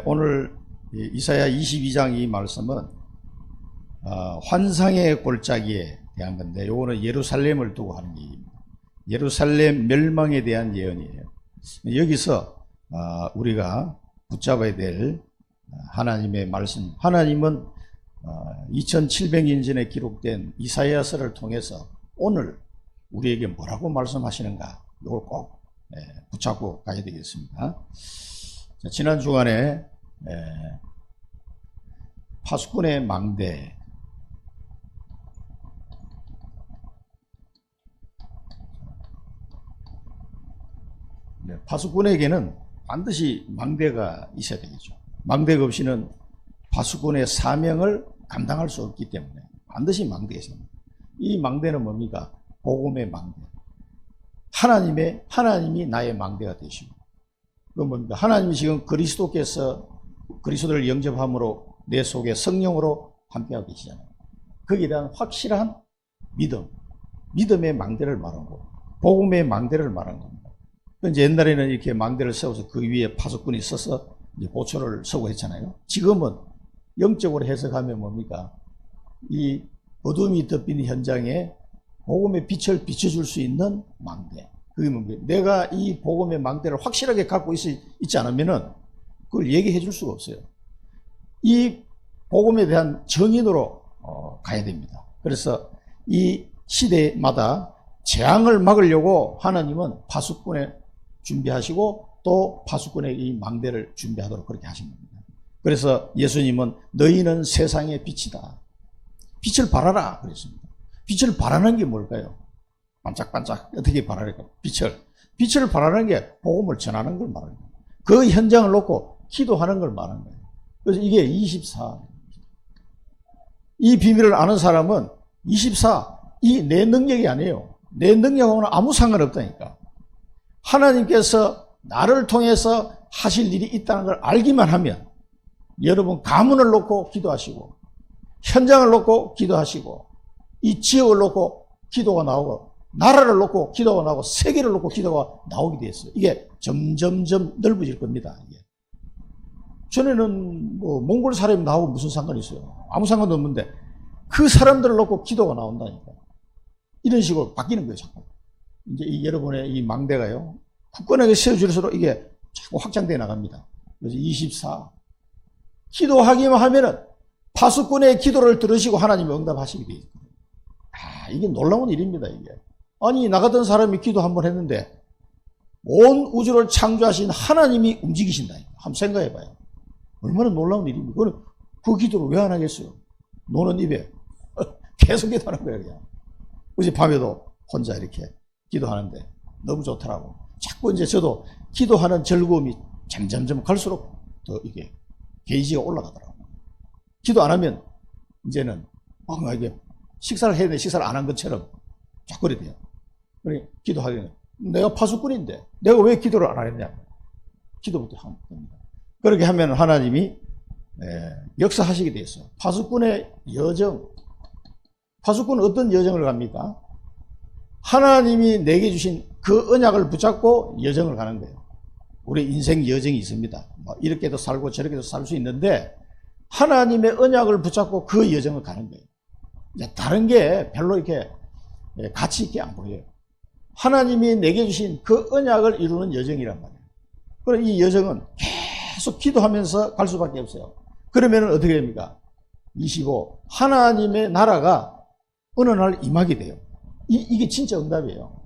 오늘 이사야 22장 이 말씀은 환상의 골짜기에 대한 건데, 요거는 예루살렘을 두고 하는 얘기입니다. 예루살렘 멸망에 대한 예언이에요. 여기서 우리가 붙잡아야 될 하나님의 말씀, 하나님은 2700년 전에 기록된 이사야서를 통해서 오늘 우리에게 뭐라고 말씀하시는가, 이걸 꼭 붙잡고 가야 되겠습니다. 자, 지난 주간에 파수꾼의 망대, 파수꾼에게는 반드시 망대가 있어야 되겠죠. 망대가 없이는 파수꾼의 사명을 감당할 수 없기 때문에 반드시 망대가 있습니다. 이 망대는 뭡니까? 복음의 망대. 하나님이 나의 망대가 되시고, 그건 뭡니까? 하나님이 지금 그리스도께서 그리스도를 영접함으로 내 속에 성령으로 함께하고 계시잖아요. 거기에 대한 확실한 믿음의 망대를 말한 거고, 복음의 망대를 말한 겁니다. 이제 옛날에는 이렇게 망대를 세워서 그 위에 파수꾼이 서서 이제 보초를 서고 했잖아요. 지금은 영적으로 해석하면 뭡니까? 이 어둠이 덮인 현장에 복음의 빛을 비춰줄 수 있는 망대. 그게 뭡니까? 내가 이 복음의 망대를 확실하게 갖고 있지 않으면은 그걸 얘기해 줄 수가 없어요. 이 복음에 대한 정인으로 가야 됩니다. 그래서 이 시대마다 재앙을 막으려고 하나님은 파수꾼에 준비하시고 또 파수꾼의 이 망대를 준비하도록 그렇게 하신 겁니다. 그래서 예수님은 너희는 세상의 빛이다. 빛을 발하라 그랬습니다. 빛을 발하는 게 뭘까요? 반짝반짝 어떻게 발하랄까요? 빛을 발하는 게 복음을 전하는 걸 말하는 거예요. 그 현장을 놓고 기도하는 걸 말하는 거예요. 그래서 이게 24. 이 비밀을 아는 사람은 24, 이 내 능력이 아니에요. 내 능력하고는 아무 상관없다니까. 하나님께서 나를 통해서 하실 일이 있다는 걸 알기만 하면 여러분 가문을 놓고 기도하시고, 현장을 놓고 기도하시고, 이 지역을 놓고 기도가 나오고, 나라를 놓고 기도가 나오고, 세계를 놓고 기도가 나오게 되었어요. 이게 점점점 넓어질 겁니다. 이게. 전에는 뭐 몽골 사람이 나오고 무슨 상관이 있어요? 아무 상관도 없는데 그 사람들을 놓고 기도가 나온다니까. 이런 식으로 바뀌는 거예요, 자꾸. 이제 이 여러분의 이 망대가요, 굳건하게 세워질수록 이게 자꾸 확장되어 나갑니다. 그래서 24. 기도하기만 하면은 파수꾼의 기도를 들으시고 하나님이 응답하시게 돼요. 이게 놀라운 일입니다, 이게. 아니, 나 같은 사람이 기도 한번 했는데 온 우주를 창조하신 하나님이 움직이신다. 한번 생각해 봐요. 얼마나 놀라운 일입니까? 그 기도를 왜 안 하겠어요? 노는 입에 계속 기도하는 거예요, 그냥. 어제 밤에도 혼자 이렇게 기도하는데 너무 좋더라고. 자꾸 이제 저도 기도하는 즐거움이 점점점 갈수록 더 이게 게이지가 올라가더라고. 기도 안 하면 이제는 이게 식사를 해야 돼. 식사를 안 한 것처럼 자꾸 그래 돼요. 그러니 기도하기는 내가 파수꾼인데 내가 왜 기도를 안 하느냐. 기도부터 하면 됩니다. 그렇게 하면 하나님이 역사하시게 되었어요. 파수꾼의 여정. 파수꾼은 어떤 여정을 갑니까? 하나님이 내게 주신 그 언약을 붙잡고 여정을 가는 거예요. 우리 인생 여정이 있습니다. 뭐 이렇게도 살고 저렇게도 살 수 있는데 하나님의 언약을 붙잡고 그 여정을 가는 거예요. 다른 게 별로 이렇게 가치 있게 안 보여요. 하나님이 내게 주신 그 언약을 이루는 여정이란 말이에요. 그럼 이 여정은 계속 기도하면서 갈 수밖에 없어요. 그러면 어떻게 됩니까? 25. 하나님의 나라가 어느 날 임하게 돼요. 이게 진짜 응답이에요.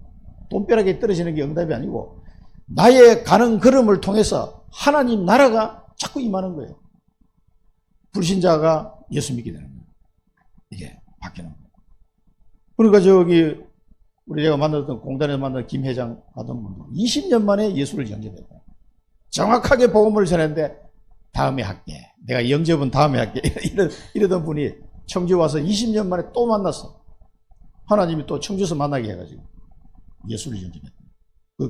돈벼락에 떨어지는 게 응답이 아니고 나의 가는 걸음을 통해서 하나님 나라가 자꾸 임하는 거예요. 불신자가 예수 믿게 되는 거예요. 이게 바뀌는 거예요. 그러니까 우리 제가 만났던 공단에서 만난 김 회장 같은 분도 20년 만에 예수를 영접했다. 정확하게 복음을 전했는데 다음에 할게. 내가 영접은 다음에 할게. 이러던 분이 청주 와서 20년 만에 또 만났어. 하나님이 또 청주에서 만나게 해가지고 예수를 영접했다.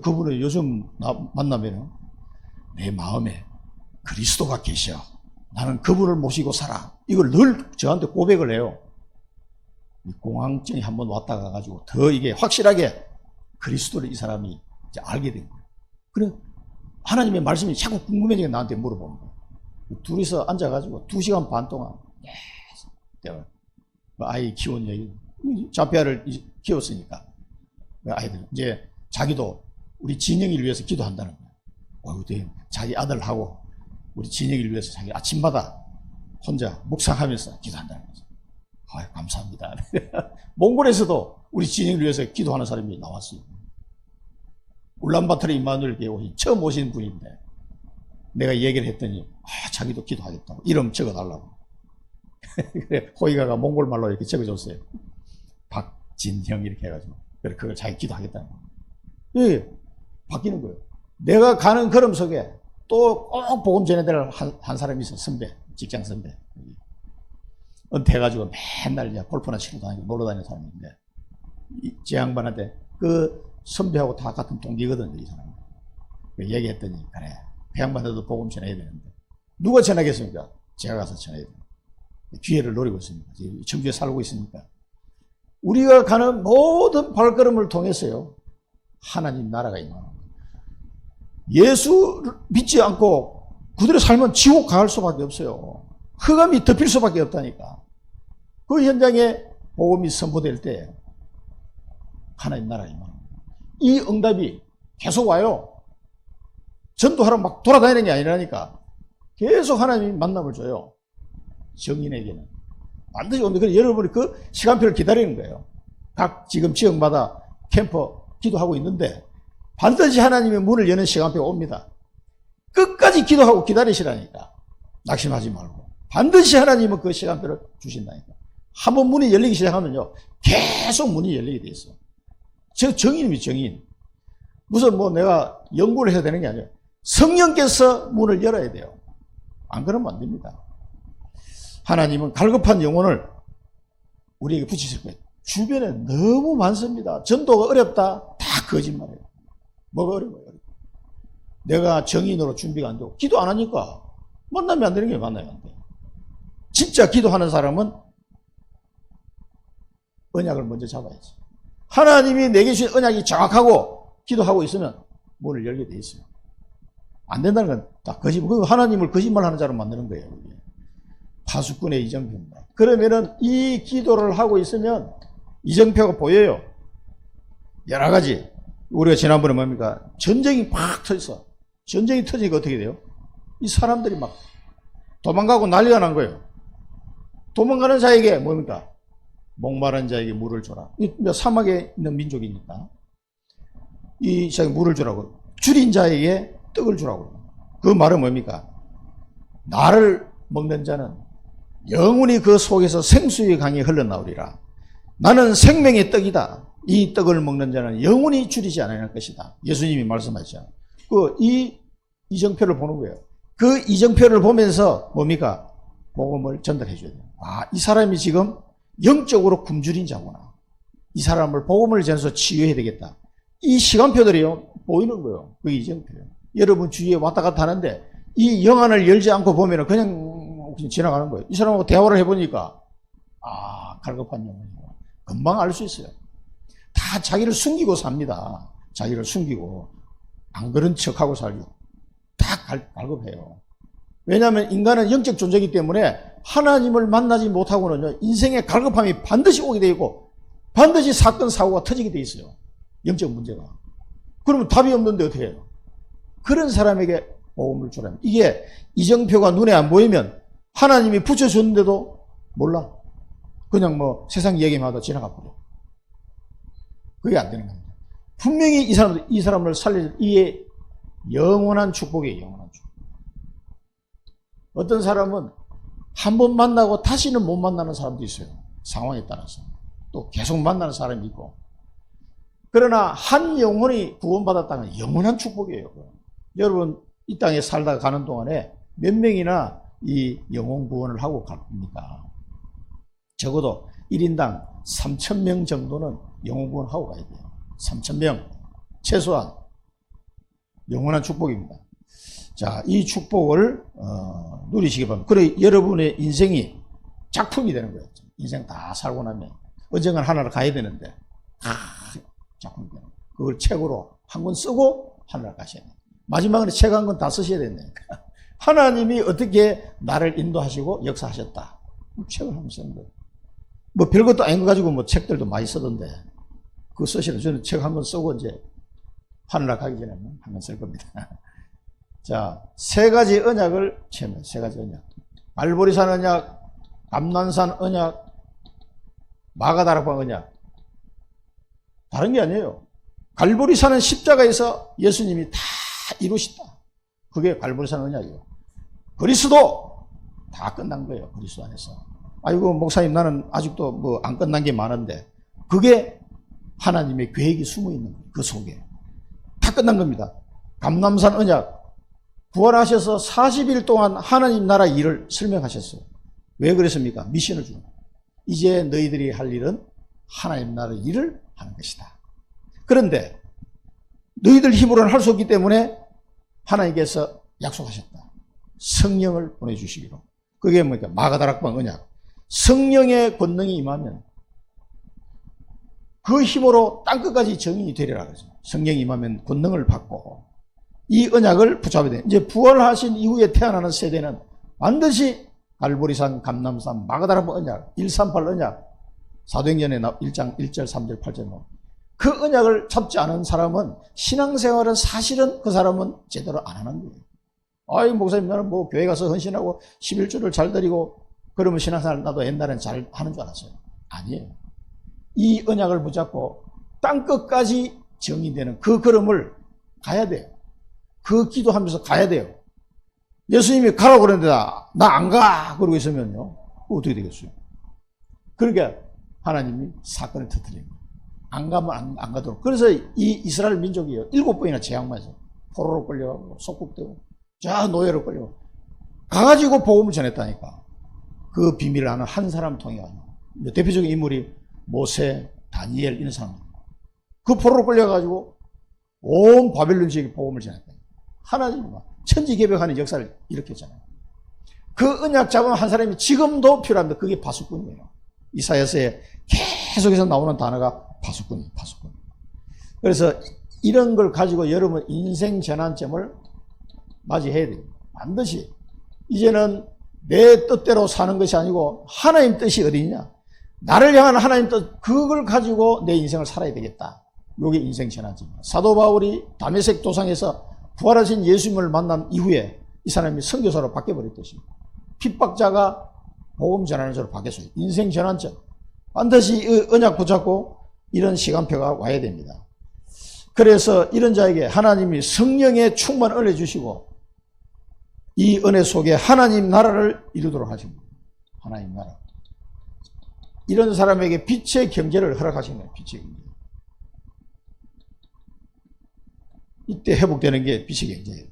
그분을 요즘 만나면 내 마음에 그리스도가 계셔. 나는 그분을 모시고 살아. 이걸 늘 저한테 고백을 해요. 공황증이 한번 왔다 가가지고 더 이게 확실하게 그리스도를 이 사람이 이제 알게 된 거예요. 그래 하나님의 말씀이 자꾸 궁금해지게 나한테 물어보는 거예요. 둘이서 앉아가지고 2시간 반 동안 계속 아이 키운 얘기, 자폐아를 키웠으니까 아이들 이제 자기도 우리 진영이를 위해서 기도한다는 거예요. 자기 아들하고 우리 진영이를 위해서 자기 아침마다 혼자 묵상하면서 기도한다는 거죠. 감사합니다. 몽골에서도 우리 진영을 위해서 기도하는 사람이 나왔어요. 울란바토르 임마누엘 교회 처음 오신 분인데 내가 얘기를 했더니 자기도 기도하겠다고 이름 적어달라고. 그래 호이가가 몽골말로 이렇게 적어줬어요. 박진형 이렇게 해가지고 그래 그걸 자기 기도하겠다는 거예요. 예, 바뀌는 거예요. 내가 가는 걸음 속에 또 꼭 복음 전해드릴 한 사람이 있어. 선배, 직장 선배. 은퇴해가지고 맨날 골프나 치러 다니고 놀러 다니는 사람인데 제 양반한테 그 선배하고 다 같은 동기거든요. 이 사람은. 얘기했더니 그래 그 양반한테도 복음 전해야 되는데 누가 전하겠습니까? 제가 가서 전해야 돼요. 기회를 노리고 있습니다. 청주에 살고 있으니까 우리가 가는 모든 발걸음을 통해서요 하나님 나라가 임하는 거예요. 예수 믿지 않고 그들의 삶은 지옥 갈 수밖에 없어요. 흑암이 덮일 수밖에 없다니까. 그 현장에 복음이 선포될 때 하나님 나라가 임하는 거예요. 이 응답이 계속 와요. 전도하러 막 돌아다니는 게 아니라니까. 계속 하나님이 만남을 줘요. 정인에게는. 반드시 옵니다. 그래서 여러분이 그 시간표를 기다리는 거예요. 각 지금 지역마다 캠프 기도하고 있는데 반드시 하나님의 문을 여는 시간표가 옵니다. 끝까지 기도하고 기다리시라니까. 낙심하지 말고. 반드시 하나님은 그 시간표를 주신다니까. 한번 문이 열리기 시작하면요. 계속 문이 열리게 돼 있어요. 정인입니다, 정인. 무슨 내가 연구를 해야 되는 게 아니에요. 성령께서 문을 열어야 돼요. 안 그러면 안 됩니다. 하나님은 갈급한 영혼을 우리에게 붙이실 거예요. 주변에 너무 많습니다. 전도가 어렵다? 다 거짓말이에요. 뭐가 어려워요? 내가 정인으로 준비가 안 되고 기도 안 하니까 만나면 안 되는 게 만나면 안 돼요. 진짜 기도하는 사람은 언약을 먼저 잡아야지. 하나님이 내게 주신 언약이 정확하고 기도하고 있으면 문을 열게 돼 있어요. 안 된다는 건 다 거짓말. 하나님을 거짓말하는 자로 만드는 거예요. 파수꾼의 이정표입니다. 그러면은 이 기도를 하고 있으면 이정표가 보여요. 여러 가지. 우리가 지난번에 뭡니까? 전쟁이 팍 터졌어. 전쟁이 터지니까 어떻게 돼요? 이 사람들이 막 도망가고 난리가 난 거예요. 도망가는 자에게 뭡니까? 목마른 자에게 물을 줘라. 사막에 있는 민족이니까 이 자에게 물을 주라고. 줄인 자에게 떡을 주라고. 그 말은 뭡니까? 나를 먹는 자는 영원히 그 속에서 생수의 강이 흘러나오리라. 나는 생명의 떡이다. 이 떡을 먹는 자는 영원히 줄이지 않을 것이다. 예수님이 말씀하셨죠. 이 이정표를 보는 거예요. 그 이정표를 보면서 뭡니까? 복음을 전달해 줘야 돼요. 이 사람이 지금 영적으로 굶주린 자구나. 이 사람을 복음을 전해서 치유해야 되겠다. 이 시간표들이요 보이는 거예요. 그 이정표예요. 여러분 주위에 왔다 갔다 하는데 이 영안을 열지 않고 보면 그냥 지나가는 거예요. 이 사람하고 대화를 해보니까 갈급한 영혼이구나. 금방 알 수 있어요. 다 자기를 숨기고 삽니다. 자기를 숨기고 안 그런 척하고 살고 다 갈급해요. 왜냐하면 인간은 영적 존재이기 때문에 하나님을 만나지 못하고는 인생의 갈급함이 반드시 오게 되어 있고 반드시 사건 사고가 터지게 되어 있어요. 영적 문제가. 그러면 답이 없는데 어떻게 해요? 그런 사람에게 복음을 주라면 이게 이정표가 눈에 안 보이면 하나님이 붙여줬는데도 몰라. 그냥 세상 얘기만 하다 지나가 버려. 그게 안 되는 겁니다. 분명히 이 사람을 살릴 이게 영원한 축복이에요. 영원한 축복. 어떤 사람은 한 번 만나고 다시는 못 만나는 사람도 있어요. 상황에 따라서. 또 계속 만나는 사람이 있고. 그러나 한 영혼이 구원받았다는 영원한 축복이에요. 여러분 이 땅에 살다가 가는 동안에 몇 명이나 이 영혼 구원을 하고 갈 겁니까? 적어도 1인당 3,000명 정도는 영혼 구원하고 가야 돼요. 3,000명 최소한 영원한 축복입니다. 자, 이 축복을 누리시기 바랍니다. 그래 여러분의 인생이 작품이 되는 거예요. 인생 다 살고 나면 언젠간 하나를 가야 되는데 작품이 되는 거예요. 그걸 책으로 한 권 쓰고 하나를 가셔야 돼요. 마지막에 책 한 권 다 쓰셔야 된다니까. 하나님이 어떻게 나를 인도하시고 역사하셨다. 책을 한번 쓰는 거예요. 뭐 별것도 아닌 거 가지고 뭐 책들도 많이 쓰던데 그거 쓰시는 저는 책 한번 쓰고 이제 하늘나라 가기 전에 한번 쓸 겁니다. 자, 세 가지 언약을 체험해요. 세 가지 언약. 말보리산 언약, 감난산 언약, 마가다락방 언약. 다른 게 아니에요. 갈보리산은 십자가에서 예수님이 다 이루시다. 그게 갈보리산 언약이에요. 그리스도 다 끝난 거예요. 그리스도 안에서. 아이고 목사님 나는 아직도 뭐 안 끝난 게 많은데 그게 하나님의 계획이 숨어 있는 거예요. 그 속에. 다 끝난 겁니다. 감남산 언약. 부활하셔서 40일 동안 하나님 나라 일을 설명하셨어요. 왜 그랬습니까? 미션을 주는 거예요. 이제 너희들이 할 일은 하나님 나라 일을 하는 것이다. 그런데 너희들 힘으로는 할 수 없기 때문에 하나님께서 약속하셨다. 성령을 보내주시기로. 그게 뭐니까 마가다락방 언약. 성령의 권능이 임하면 그 힘으로 땅끝까지 정인이 되리라 그러죠. 성령이 임하면 권능을 받고 이 언약을 붙잡아야 돼. 이제 부활하신 이후에 태어나는 세대는 반드시 갈보리산, 감남산, 마가다락방 언약, 138 언약, 사도행전에 1장 1절, 3절, 8절 그 언약을 잡지 않은 사람은 신앙생활은 사실은 그 사람은 제대로 안 하는 거예요. 아이 목사님 나는 뭐 교회 가서 헌신하고 11조를 잘 드리고 그러면 신앙생활 나도 옛날엔 잘 하는 줄 알았어요. 아니에요. 이 언약을 붙잡고 땅끝까지 정의되는 그 걸음을 가야 돼요. 그 기도하면서 가야 돼요. 예수님이 가라고 그러는데 나 안 가! 그러고 있으면요. 어떻게 되겠어요? 그러니까 하나님이 사건을 터뜨립니다. 안 가면 안 가도록. 그래서 이 이스라엘 민족이요. 7번이나 재앙만 해서 포로로 끌려가고 속국되고 저 노예로 끌려가고 가가지고 복음을 전했다니까. 그 비밀을 아는 한 사람 통해 가지고. 대표적인 인물이 모세, 다니엘 이런 사람. 그 포로로 끌려가지고 온 바벨론 지역에 복음을 전했다. 하나님이 천지개벽하는 역사를 일으켰잖아요. 그 언약 잡은 한 사람이 지금도 필요합니다. 그게 파수꾼이에요. 이사야서에 계속해서 나오는 단어가 파수꾼이에요. 파수꾼. 그래서 이런 걸 가지고 여러분 인생 전환점을 맞이해야 돼요. 반드시. 이제는 내 뜻대로 사는 것이 아니고 하나님 뜻이 어디냐. 나를 향한 하나님 뜻 그걸 가지고 내 인생을 살아야 되겠다. 이게 인생 전환점이에요. 사도 바울이 다메섹 도상에서 부활하신 예수님을 만난 이후에 이 사람이 선교사로 바뀌어버렸듯이 핍박자가 복음 전하는 자로 바뀌었어요. 인생 전환점. 반드시 이 언약 붙잡고 이런 시간표가 와야 됩니다. 그래서 이런 자에게 하나님이 성령의 충만을 은혜 주시고 이 은혜 속에 하나님 나라를 이루도록 하십니다. 하나님 나라. 이런 사람에게 빛의 경제를 허락하신 거예요. 빛의 경제. 이때 회복되는 게 빛의 경제예요.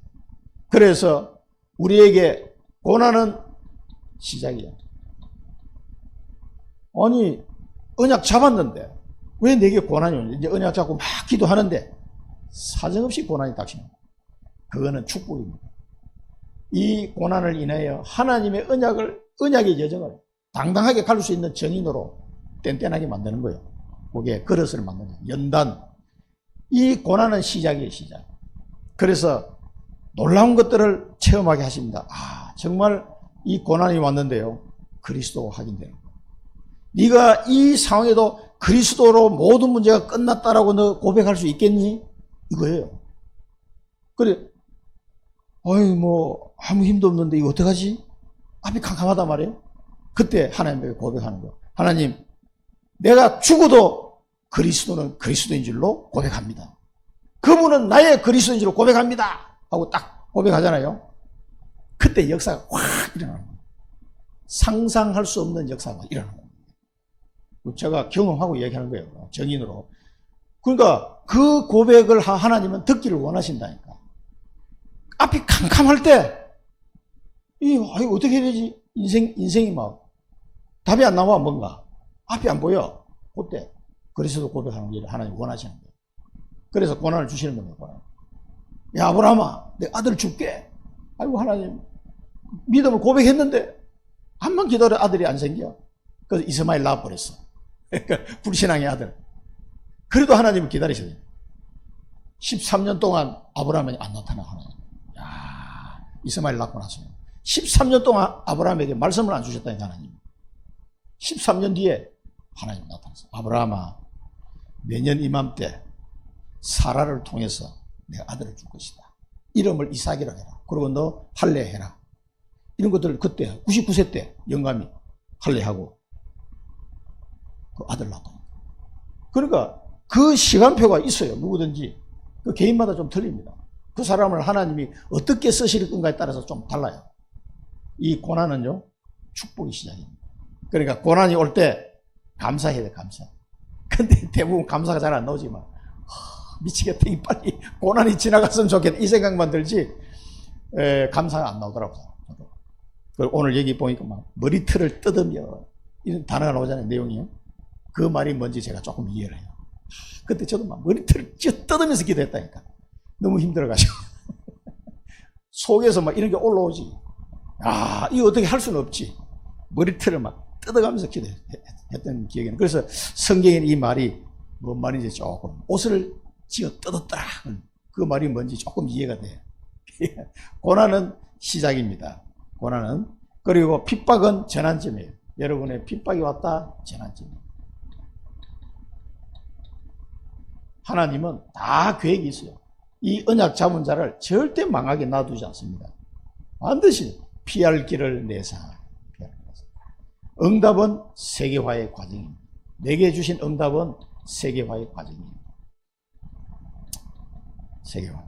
그래서 우리에게 고난은 시작이야. 아니 언약 잡았는데 왜 내게 고난이 오냐. 이제 언약 잡고 막 기도하는데 사정없이 고난이 닥치는 거예요. 그거는 축복입니다. 이 고난을 인하여 하나님의 언약의 여정을 당당하게 갈 수 있는 정인으로 뗀뗀하게 만드는 거예요. 그게 그릇을 만드는 연단. 이 고난은 시작이에요. 시작. 그래서 놀라운 것들을 체험하게 하십니다. 아 정말 이 고난이 왔는데요. 그리스도가 확인되는 거예요. 네가 이 상황에도 그리스도로 모든 문제가 끝났다라고 너 고백할 수 있겠니? 이거예요. 그래 어이 뭐 아무 힘도 없는데 이거 어떡하지? 앞이 캄캄하단 말이에요. 그때 하나님에게 고백하는 거예요. 하나님 내가 죽어도 그리스도는 그리스도인 줄로 고백합니다. 그분은 나의 그리스도인 줄로 고백합니다 하고 딱 고백하잖아요. 그때 역사가 확 일어나는 거예요. 상상할 수 없는 역사가 일어나는 거예요. 제가 경험하고 얘기하는 거예요. 정인으로. 그러니까 그 고백을 하나님은 듣기를 원하신다니까. 앞이 캄캄할 때 어떻게 해야 되지? 인생이 막 답이 안 나와. 뭔가 앞이 안 보여. 그때 그리스도 고백하는 게 하나님 원하시는 거예요. 그래서 고난을 주시는 겁니다. 야 아브라함아 내 아들 줄게. 아이고 하나님 믿음을 고백했는데 한번 기다려 아들이 안 생겨. 그래서 이스마엘 낳아버렸어. 불신앙의 아들. 그래도 하나님을 기다리셔야 돼요. 13년 동안 아브라함이 안 나타나. 하나님. 야 이스마엘 낳고 나서는 13년 동안 아브라함에게 말씀을 안 주셨다니까 하나님. 13년 뒤에 하나님 나타났어요. 아브라함아, 내년 이맘때 사라를 통해서 내가 아들을 줄 것이다. 이름을 이삭이라고 해라. 그리고 너 할례해라. 이런 것들을 그때 99세 때 영감이 할례하고 그 아들 낳았다. 그러니까 그 시간표가 있어요. 누구든지. 그 개인마다 좀 틀립니다. 그 사람을 하나님이 어떻게 쓰실 건가에 따라서 좀 달라요. 이 고난은요, 축복의 시작입니다. 그러니까 고난이 올 때 감사해야 돼, 감사. 근데 대부분 감사가 잘 안 나오지만, 미치겠다, 이 빨리 고난이 지나갔으면 좋겠다, 이 생각만 들지, 감사가 안 나오더라고요. 오늘 여기 보니까 막 머리털을 뜯으며, 이런 단어가 나오잖아요, 내용이요. 그 말이 뭔지 제가 조금 이해를 해요. 그때 저도 막 머리털을 뜯으면서 기도했다니까. 너무 힘들어가지고. 속에서 막 이런 게 올라오지. 아, 이거 어떻게 할 수는 없지. 머리털을 막 뜯어가면서 기도했던 기억이 나요. 그래서 성경에 이 말이 뭔 말인지 조금, 옷을 쥐어 뜯었더라. 그 말이 뭔지 조금 이해가 돼. 고난은 시작입니다. 고난은. 그리고 핍박은 전환점이에요. 여러분의 핍박이 왔다, 전환점이에요. 하나님은 다 계획이 있어요. 이 언약 잡은 자를 절대 망하게 놔두지 않습니다. 반드시 피할 길을 내사. 응답은 세계화의 과정입니다. 내게 주신 응답은 세계화의 과정입니다. 세계화.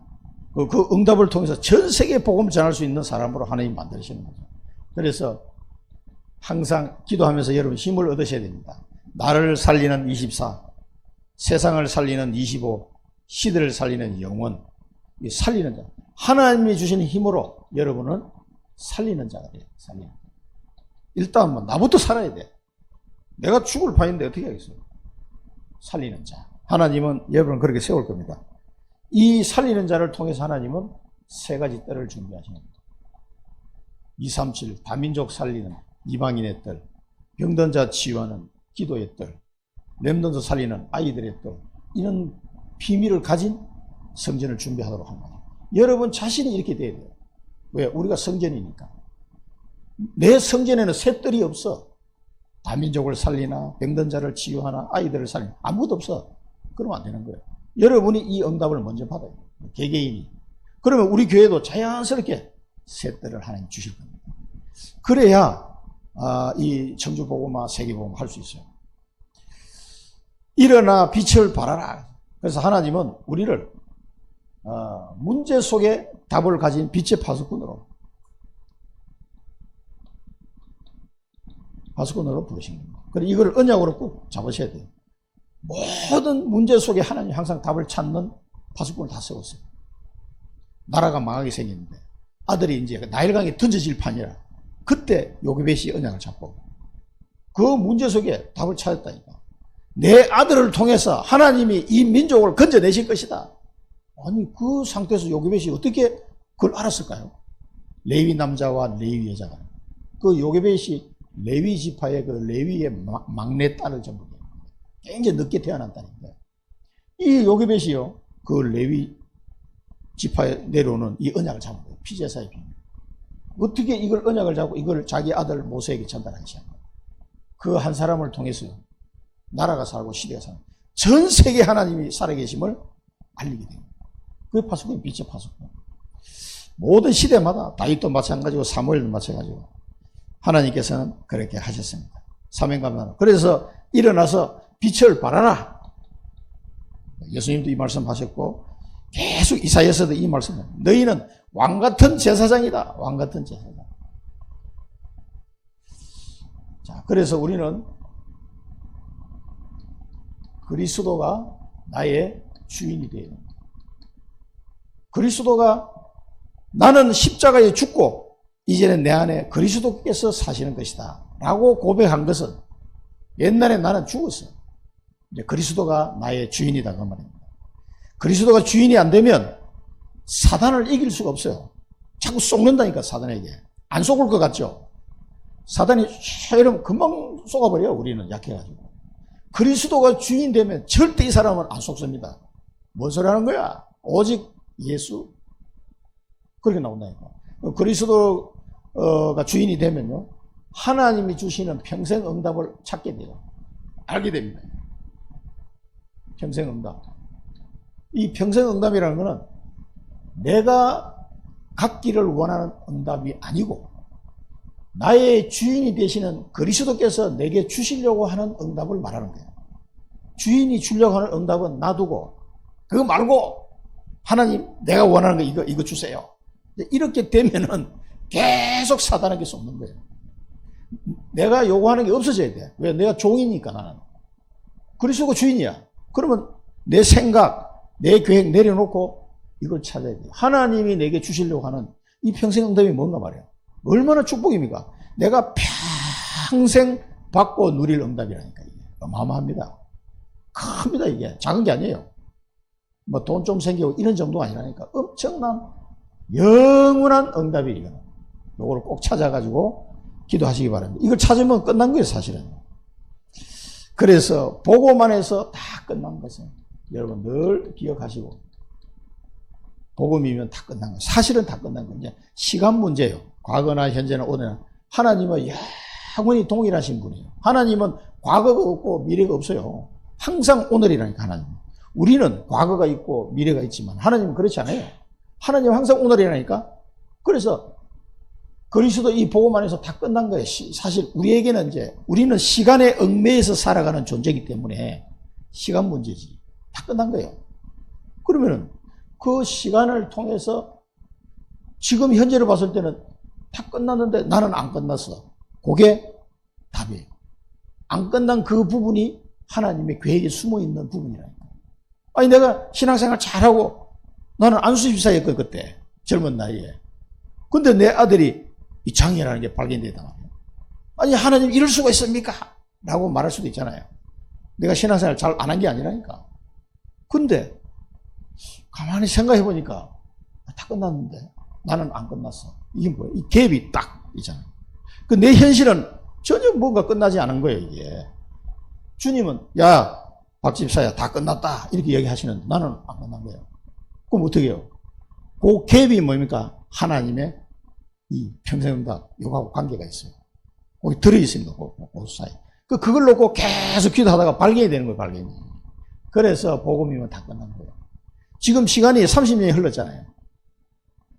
그 응답을 통해서 전 세계에 복음을 전할 수 있는 사람으로 하나님 만드시는 거죠. 그래서 항상 기도하면서 여러분 힘을 얻으셔야 됩니다. 나를 살리는 24, 세상을 살리는 25, 시대를 살리는 영혼, 살리는 자. 하나님이 주시는 힘으로 여러분은 살리는 자가 돼요. 살리는 자. 일단 뭐 나부터 살아야 돼. 내가 죽을 판인데 어떻게 하겠어요? 살리는 자. 하나님은 여러분을 그렇게 세울 겁니다. 이 살리는 자를 통해서 하나님은 세 가지 뜰을 준비하시는 겁니다. 237, 다민족 살리는 이방인의 뜰, 병든 자 치유하는 기도의 뜰, 렘넌트 살리는 아이들의 뜰, 이런 비밀을 가진 성전을 준비하도록 합니다. 여러분 자신이 이렇게 돼야 돼요. 왜? 우리가 성전이니까. 내 성전에는 새 뜰이 없어. 다민족을 살리나, 병든 자를 치유하나, 아이들을 살리나, 아무것도 없어. 그러면 안 되는 거예요. 여러분이 이 응답을 먼저 받아요. 개개인이. 그러면 우리 교회도 자연스럽게 새 뜰을 하나님 주실 겁니다. 그래야 이 청주복음화, 세계복음화 할 수 있어요. 일어나 빛을 발하라. 그래서 하나님은 우리를 문제 속에 답을 가진 빛의 파수꾼으로 부르신 겁니다. 그래서 이걸 언약으로 꼭 잡으셔야 돼요. 모든 문제 속에 하나님 항상 답을 찾는 파수꾼을 다 세웠어요. 나라가 망하게 생겼는데 아들이 이제 나일강에 던져질 판이라 그때 요게벳이 언약을 잡고 그 문제 속에 답을 찾았다니까. 내 아들을 통해서 하나님이 이 민족을 건져내실 것이다. 아니 그 상태에서 요게벳이 어떻게 그걸 알았을까요? 레위 남자와 레위 여자가. 그 요게벳이 레위 지파의 그 레위의 막내 딸을 전부 굉장히 늦게 태어난 딸인데 이 요게벳이요 그 레위 지파에 내려오는 이 언약을 잡은 거예요. 피제사의 비밀. 어떻게 이걸 언약을 잡고 이걸 자기 아들 모세에게 전달하시냐. 그 한 사람을 통해서 나라가 살고 시대가 살고 전 세계 하나님이 살아계심을 알리게 됩니다. 그게 파수꾼이 빛의 파수꾼. 모든 시대마다 다윗도 마찬가지고 사무엘도 마찬가지고 하나님께서는 그렇게 하셨습니다. 사명감나라. 그래서 일어나서 빛을 발하라. 예수님도 이 말씀 하셨고 계속 이사야서도 이 말씀을 너희는 왕같은 제사장이다. 왕같은 제사장. 자, 그래서 우리는 그리스도가 나의 주인이 되어야 됩니다. 그리스도가 나는 십자가에 죽고 이제는 내 안에 그리스도께서 사시는 것이다 라고 고백한 것은 옛날에 나는 죽었어. 이제 그리스도가 나의 주인이다 그 말입니다. 그리스도가 주인이 안 되면 사단을 이길 수가 없어요. 자꾸 속는다니까 사단에게. 안 속을 것 같죠? 사단이 이러면 금방 쏘아버려요. 우리는 약해가지고. 그리스도가 주인 되면 절대 이 사람은 안 속습니다. 뭔 소리 하는 거야? 오직 예수. 그렇게 나온다니까. 그리스도가 주인이 되면요, 하나님이 주시는 평생 응답을 찾게 돼요. 알게 됩니다. 평생 응답. 이 평생 응답이라는 것은 내가 갖기를 원하는 응답이 아니고 나의 주인이 되시는 그리스도께서 내게 주시려고 하는 응답을 말하는 거예요. 주인이 주려고 하는 응답은 놔두고 그거 말고 하나님 내가 원하는 거 이거 주세요. 이렇게 되면은 계속 사단에게 쏟는 거예요. 내가 요구하는 게 없어져야 돼. 왜? 내가 종이니까 나는. 그리스도가 주인이야. 그러면 내 생각, 내 계획 내려놓고 이걸 찾아야 돼. 하나님이 내게 주시려고 하는 이 평생 응답이 뭔가 말이야. 얼마나 축복입니까? 내가 평생 받고 누릴 응답이라니까. 이게 어마어마합니다. 큽니다. 이게 작은 게 아니에요. 뭐 돈 좀 생기고 이런 정도가 아니라니까. 엄청난 영원한 응답이 이거는. 요거를 꼭 찾아가지고 기도하시기 바랍니다. 이걸 찾으면 끝난 거예요, 사실은. 그래서 보고만 해서 다 끝난 것은 여러분 늘 기억하시고, 복음이면 다 끝난 거예요. 사실은 다 끝난 거예요. 이제 시간 문제예요. 과거나 현재나 오늘나. 하나님은 영원히 동일하신 분이에요. 하나님은 과거가 없고 미래가 없어요. 항상 오늘이라니까, 하나님. 우리는 과거가 있고 미래가 있지만 하나님은 그렇지 않아요. 하나님은 항상 오늘이라니까. 그래서 그리스도 이 복음 안에서 다 끝난 거예요. 사실 우리에게는 이제 우리는 시간에 얽매여서 살아가는 존재이기 때문에 시간 문제지. 다 끝난 거예요. 그러면은 그 시간을 통해서 지금 현재를 봤을 때는 다 끝났는데 나는 안 끝났어. 그게 답이에요. 안 끝난 그 부분이 하나님의 계획에 숨어 있는 부분이라니까. 아니 내가 신앙생활 잘하고 나는 안수집사였거든 그때 젊은 나이에. 근데 내 아들이 이 장애라는 게 발견되다 말이에요. 아니 하나님 이럴 수가 있습니까? 라고 말할 수도 있잖아요. 내가 신앙생활 잘 안 한 게 아니라니까. 근데 가만히 생각해 보니까 다 끝났는데 나는 안 끝났어. 이게 뭐예요? 이 갭이 딱 있잖아요. 그 내 현실은 전혀 뭔가 끝나지 않은 거예요. 이게 주님은 야 박집사야 다 끝났다 이렇게 얘기하시는데 나는 안 끝난 거예요. 그럼 어떻게 해요? 그 갭이 뭡니까? 하나님의 이 평생응답 요거하고 관계가 있어요. 거기 들어있습니다. 그 사이. 그걸 놓고 계속 기도하다가 발견이 되는 거예요. 발견이. 그래서 복음이면 다 끝난 거예요. 지금 시간이 30년이 흘렀잖아요.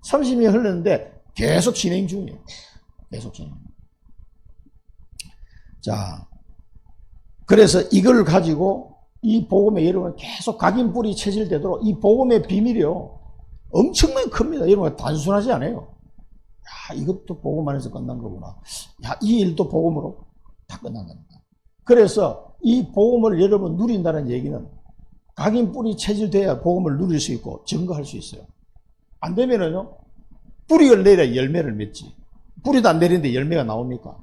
30년이 흘렀는데 계속 진행 중이에요. 계속 진행. 자, 그래서 이걸 가지고 이 복음에 여러분 계속 각인뿌리 체질되도록 이 복음의 비밀이요. 엄청나게 큽니다. 여러분 단순하지 않아요. 야, 이것도 복음 안에서 끝난 거구나. 야, 이 일도 복음으로 다 끝난 겁니다. 그래서 이 복음을 여러분 누린다는 얘기는 각인뿌리 체질돼야 복음을 누릴 수 있고 증거할 수 있어요. 안 되면은요, 뿌리를 내려 열매를 맺지. 뿌리도 안 내리는데 열매가 나옵니까?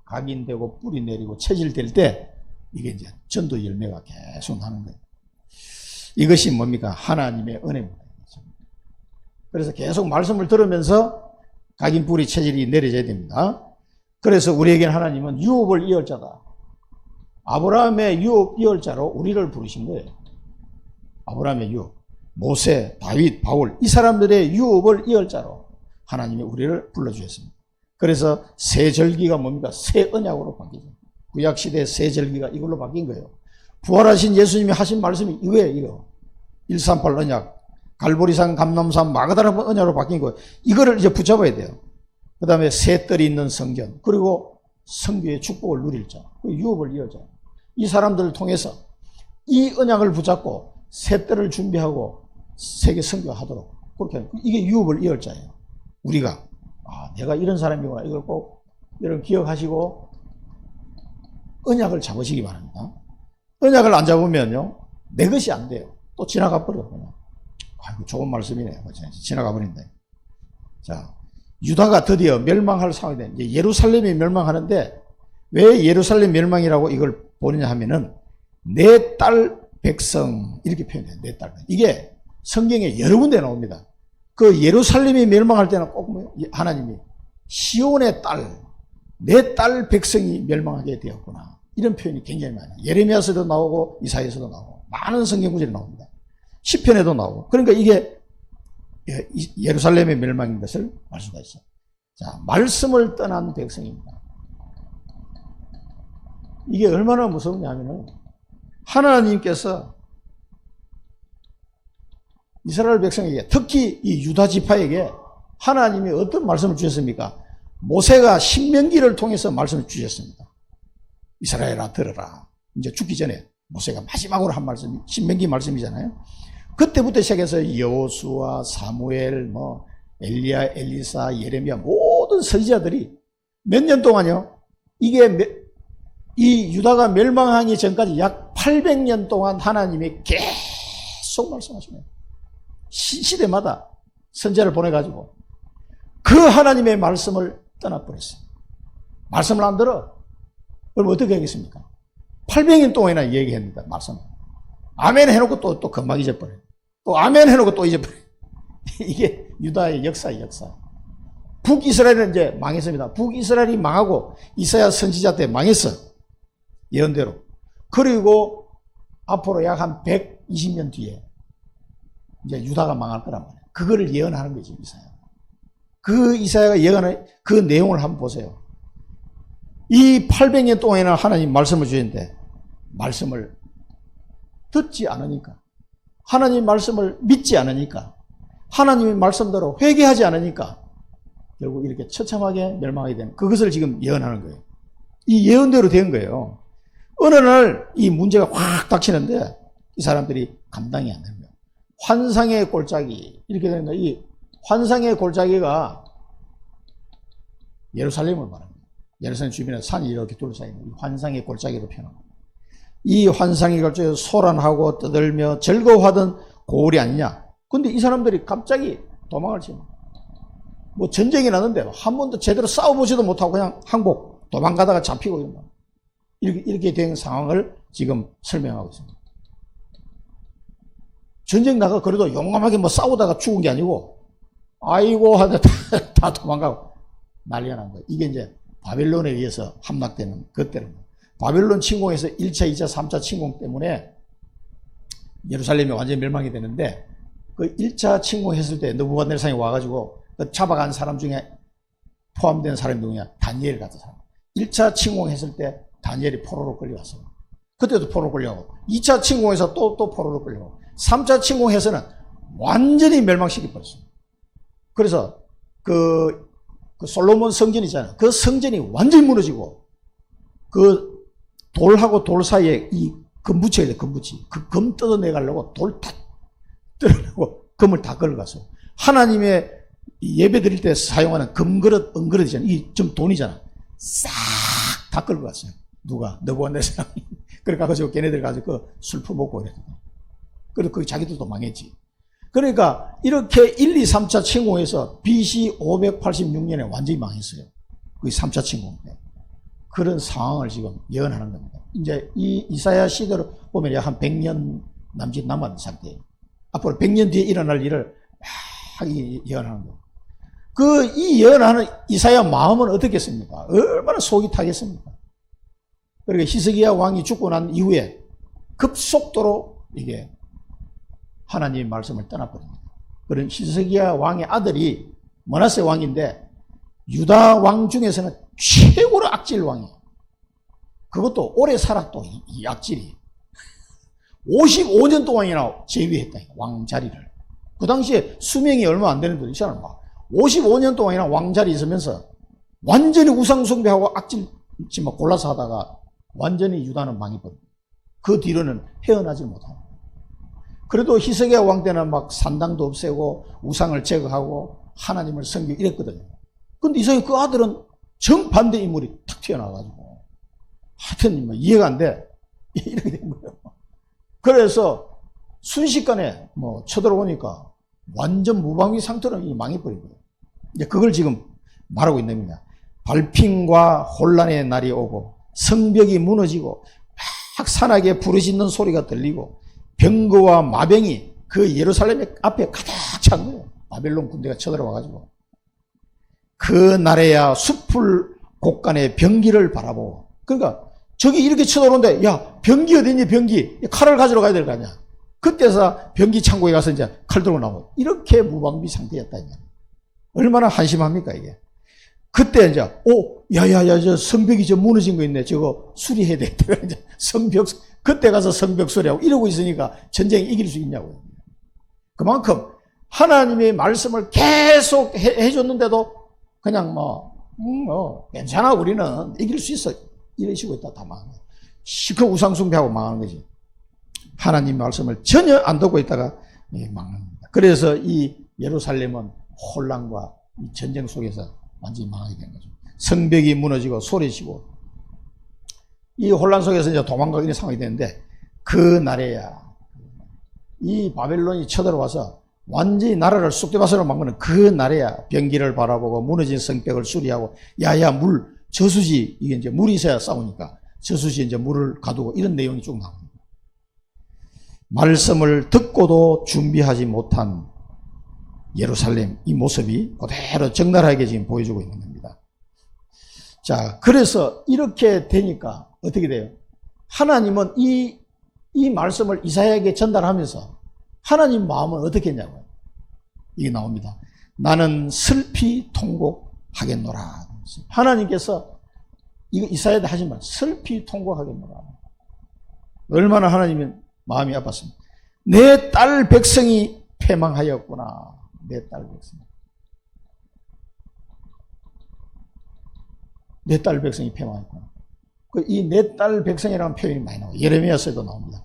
각인되고 뿌리 내리고 체질될 때 이게 이제 전도 열매가 계속 나는 거예요. 이것이 뭡니까? 하나님의 은혜입니다. 그래서 계속 말씀을 들으면서 각인 뿌리 체질이 내려져야 됩니다. 그래서 우리에게는 하나님은 유업을 이을 자다. 아브라함의 유업 이을 자로 우리를 부르신 거예요. 아브라함의 유업, 모세, 다윗, 바울 이 사람들의 유업을 이을 자로 하나님이 우리를 불러주셨습니다. 그래서 새 절기가 뭡니까? 새 언약으로 바뀌죠. 구약시대의 새 절기가 이걸로 바뀐 거예요. 부활하신 예수님이 하신 말씀이 이거예요. 이거 138 언약, 갈보리산, 감람산, 마가다라 언약으로 바뀐 거예요. 이거를 이제 붙잡아야 돼요. 그 다음에 새 뜰이 있는 성전, 그리고 성교의 축복을 누릴 자, 유업을 이어자. 이 사람들을 통해서 이 언약을 붙잡고 새 뜰을 준비하고 세계 선교하도록 그렇게 하는 거예요. 이게 유업을 이을 자예요. 우리가 내가 이런 사람이구나. 이걸 꼭 여러분 기억하시고 언약을 잡으시기 바랍니다. 언약을 안 잡으면요, 내 것이 안 돼요. 또 지나가 버려. 아이고, 좋은 말씀이네요. 지나가 버린다. 자, 유다가 드디어 멸망할 상황이 된, 이제 예루살렘이 멸망하는데, 왜 예루살렘 멸망이라고 이걸 보느냐 하면은, 내 딸 백성, 이렇게 표현해요. 내 딸. 이게 성경에 여러 군데 나옵니다. 그 예루살렘이 멸망할 때는 꼭 뭐예요? 하나님이 시온의 딸, 내 딸 백성이 멸망하게 되었구나. 이런 표현이 굉장히 많아요. 예레미야서도 나오고 이사야서도 나오고 많은 성경 구절이 나옵니다. 시편에도 나오고. 그러니까 이게 예루살렘의 멸망인 것을 알 수가 있어요. 자, 말씀을 떠난 백성입니다. 이게 얼마나 무서우냐면은 하나님께서 이스라엘 백성에게, 특히 이 유다 지파에게 하나님이 어떤 말씀을 주셨습니까? 모세가 신명기를 통해서 말씀을 주셨습니다. 이스라엘아 들어라. 이제 죽기 전에 모세가 마지막으로 한 말씀이 신명기 말씀이잖아요. 그때부터 시작해서 여호수아, 사무엘, 엘리야, 엘리사, 예레미야 모든 선지자들이 몇 년 동안요. 이 유다가 멸망하기 전까지 약 800년 동안 하나님이 계속 말씀하시네요. 시대마다 선지자를 보내가지고 그 하나님의 말씀을 떠나버렸어요. 말씀을 안 들어. 그럼 어떻게 하겠습니까? 800년 동안이나 얘기했는데 말씀. 아멘 해놓고 또 금방 잊어버려요. 또 아멘 해놓고 또 잊어버려요. 이게 유다의 역사예요, 역사. 북이스라엘은 이제 망했습니다. 북이스라엘이 망하고 이사야 선지자 때 망했어. 예언대로. 그리고 앞으로 약 한 120년 뒤에 이제 유다가 망할 거란 말이에요. 그거를 예언하는 거지, 이사야. 그 이사야가 예언한 그 내용을 한번 보세요. 이 800년 동안이나 하나님 말씀을 주셨는데 말씀을 듣지 않으니까, 하나님 말씀을 믿지 않으니까, 하나님의 말씀대로 회개하지 않으니까 결국 이렇게 처참하게 멸망하게 되는, 그것을 지금 예언하는 거예요. 이 예언대로 된 거예요. 어느 날 이 문제가 확 닥치는데 이 사람들이 감당이 안 되는 거예요. 환상의 골짜기, 이렇게 되는 거예요. 이 환상의 골짜기가 예루살렘을 말합니다. 예루살렘 주변에 산이 이렇게 둘러싸이는 이 환상의 골짜기로 표현합니다. 이 환상의 골짜기에서 소란하고 떠들며 즐거워하던 고을이 아니냐. 근데 이 사람들이 갑자기 도망을 치는, 전쟁이 나는데 한 번도 제대로 싸워보지도 못하고 그냥 항복, 도망가다가 잡히고 이런 거. 이렇게 된 상황을 지금 설명하고 있습니다. 전쟁 나가 그래도 용감하게 싸우다가 죽은 게 아니고, 아이고 하다 다 도망가고 난리가 난 거예요. 이게 이제 바벨론에 의해서 함락되는 그때는, 바벨론 침공에서 1차, 2차, 3차 침공 때문에 예루살렘이 완전히 멸망이 되는데, 그 1차 침공했을 때 느부갓네살이 와가지고 그 잡아간 사람 중에 포함된 사람이 누구냐? 다니엘 같은 사람. 1차 침공했을 때 다니엘이 포로로 끌려왔어요. 그때도 포로로 끌려가고, 2차 침공에서 또 포로로 끌려가고, 3차 침공해서는 완전히 멸망시켜버렸어요. 그래서 그 솔로몬 성전 있잖아요. 그 성전이 완전히 무너지고, 그 돌하고 돌 사이에 이 금붙이가 있어요. 금붙이. 그 금 뜯어내가려고 돌 다 뜯으려고 금을 다 걸어갔어요. 하나님의 예배 드릴 때 사용하는 금그릇, 은그릇이잖아요. 이 좀 돈이잖아. 싹 다 걸어갔어요. 누가? 느부갓네살이. 그래 가지고 걔네들 가지고 그 술 퍼먹고 이랬거든. 그래서 그 자기들도 망했지. 그러니까 이렇게 1, 2, 3차 침공해서 BC 586년에 완전히 망했어요. 그 3차 침공 때. 그런 상황을 지금 예언하는 겁니다. 이제 이 이사야 시대로 보면 약 한 100년 남짓 남았는 상태예요. 앞으로 100년 뒤에 일어날 일을 막 예언하는 거예요. 이 예언하는 이사야 마음은 어떻겠습니까? 얼마나 속이 타겠습니까? 그러니까 히스기야 왕이 죽고 난 이후에 급속도로 이게 하나님의 말씀을 떠나버립니다. 그런 히스기야 왕의 아들이 므낫세 왕인데 유다 왕 중에서는 최고로 악질 왕이에요. 그것도 오래 살았또 이 악질이 55년 동안이나 재위했다, 왕자리를. 그 당시에 수명이 얼마 안 되는데 이 사람 막 55년 동안이나 왕자리 있으면서 완전히 우상숭배하고 악질 막 골라서 하다가 완전히 유다는 망해버립니다. 그 뒤로는 헤어나지 못합니다. 그래도 히스기야 왕 때는 막 산당도 없애고 우상을 제거하고 하나님을 섬기고 이랬거든요. 근데 이상하게 그 아들은 정반대 인물이 탁 튀어나와가지고 하여튼 뭐 이해가 안 돼. 이렇게 된 거예요. 그래서 순식간에 쳐들어오니까 완전 무방비 상태로 망해버린 거예요. 이제 그걸 지금 말하고 있는 겁니다. 발핀과 혼란의 날이 오고 성벽이 무너지고 막 산악에 부르짖는 소리가 들리고 병거와 마병이 그 예루살렘 앞에 가득 찬 거예요. 바벨론 군대가 쳐들어와가지고. 그 날에야 숲을 곳간에 병기를 바라보고. 그러니까 저기 이렇게 쳐들어오는데 야 병기 어디 있니 병기. 칼을 가지러 가야 될 거 아니야. 그때서 변기 창고에 가서 이제 칼 들고 나오고 이렇게 무방비 상태였다. 이제. 얼마나 한심합니까 이게. 그때 이제 야야야 저 성벽이 저 무너진 거 있네. 저거 수리해야 되겠다. 이제 성벽 그때 가서 성벽 수리하고 이러고 있으니까 전쟁 이길 수 있냐고요. 그만큼 하나님의 말씀을 계속 해줬는데도 그냥 괜찮아 우리는 이길 수 있어 이러시고 있다 다 망한 거예요. 시커 우상숭배하고 망하는 거지. 하나님 말씀을 전혀 안 듣고 있다가 망하는 겁니다. 그래서 이 예루살렘은 혼란과 이 전쟁 속에서 완전히 망하게 된 거죠. 성벽이 무너지고 소리치고 이 혼란 속에서 이제 도망가기는 상황이 되는데 그 날에야 이 바벨론이 쳐들어와서 완전히 나라를 쑥대밭으로 만드는 그 날에야 병기를 바라보고 무너진 성벽을 수리하고 야야 물 저수지 이게 이제 물이 있어야 싸우니까 저수지에 이제 물을 가두고 이런 내용이 쭉 나옵니다. 말씀을 듣고도 준비하지 못한 예루살렘 이 모습이 그대로 적나라하게 지금 보여주고 있는 겁니다. 자, 그래서 이렇게 되니까 어떻게 돼요? 하나님은 이 말씀을 이사야에게 전달하면서 하나님 마음은 어떻게 했냐고요? 이게 나옵니다. 나는 슬피 통곡하겠노라. 하나님께서 이거 이사야한테 하신 말, 슬피 통곡하겠노라. 얼마나 하나님은 마음이 아팠습니다. 내 딸 백성이 패망하였구나. 내 딸 백성. 내 딸 백성이 패망하였구나. 이 내 딸 백성이라는 표현이 많이 나와요. 예레미야서에도 나옵니다.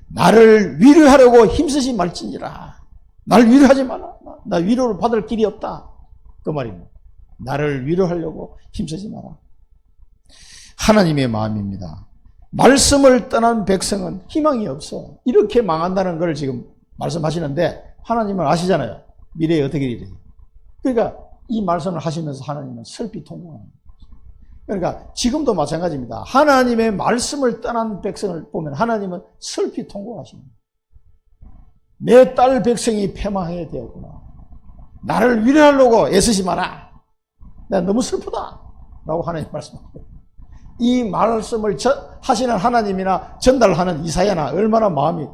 나를 위로하려고 힘쓰지 말지니라. 나를 위로하지 마라. 나 위로를 받을 길이 없다. 그 말입니다. 나를 위로하려고 힘쓰지 마라. 하나님의 마음입니다. 말씀을 떠난 백성은 희망이 없어. 이렇게 망한다는 걸 지금 말씀하시는데 하나님은 아시잖아요. 미래에 어떻게 일이. 그러니까 이 말씀을 하시면서 하나님은 슬피 통곡하는 거예요. 그러니까 지금도 마찬가지입니다. 하나님의 말씀을 떠난 백성을 보면 하나님은 슬피 통곡하십니다. 내 딸 백성이 패망하게 되었구나. 나를 위로하려고 애쓰지 마라. 내가 너무 슬프다. 라고 하나님 말씀합니다. 이 말씀을 하시는 하나님이나 전달하는 이사야나 얼마나 마음이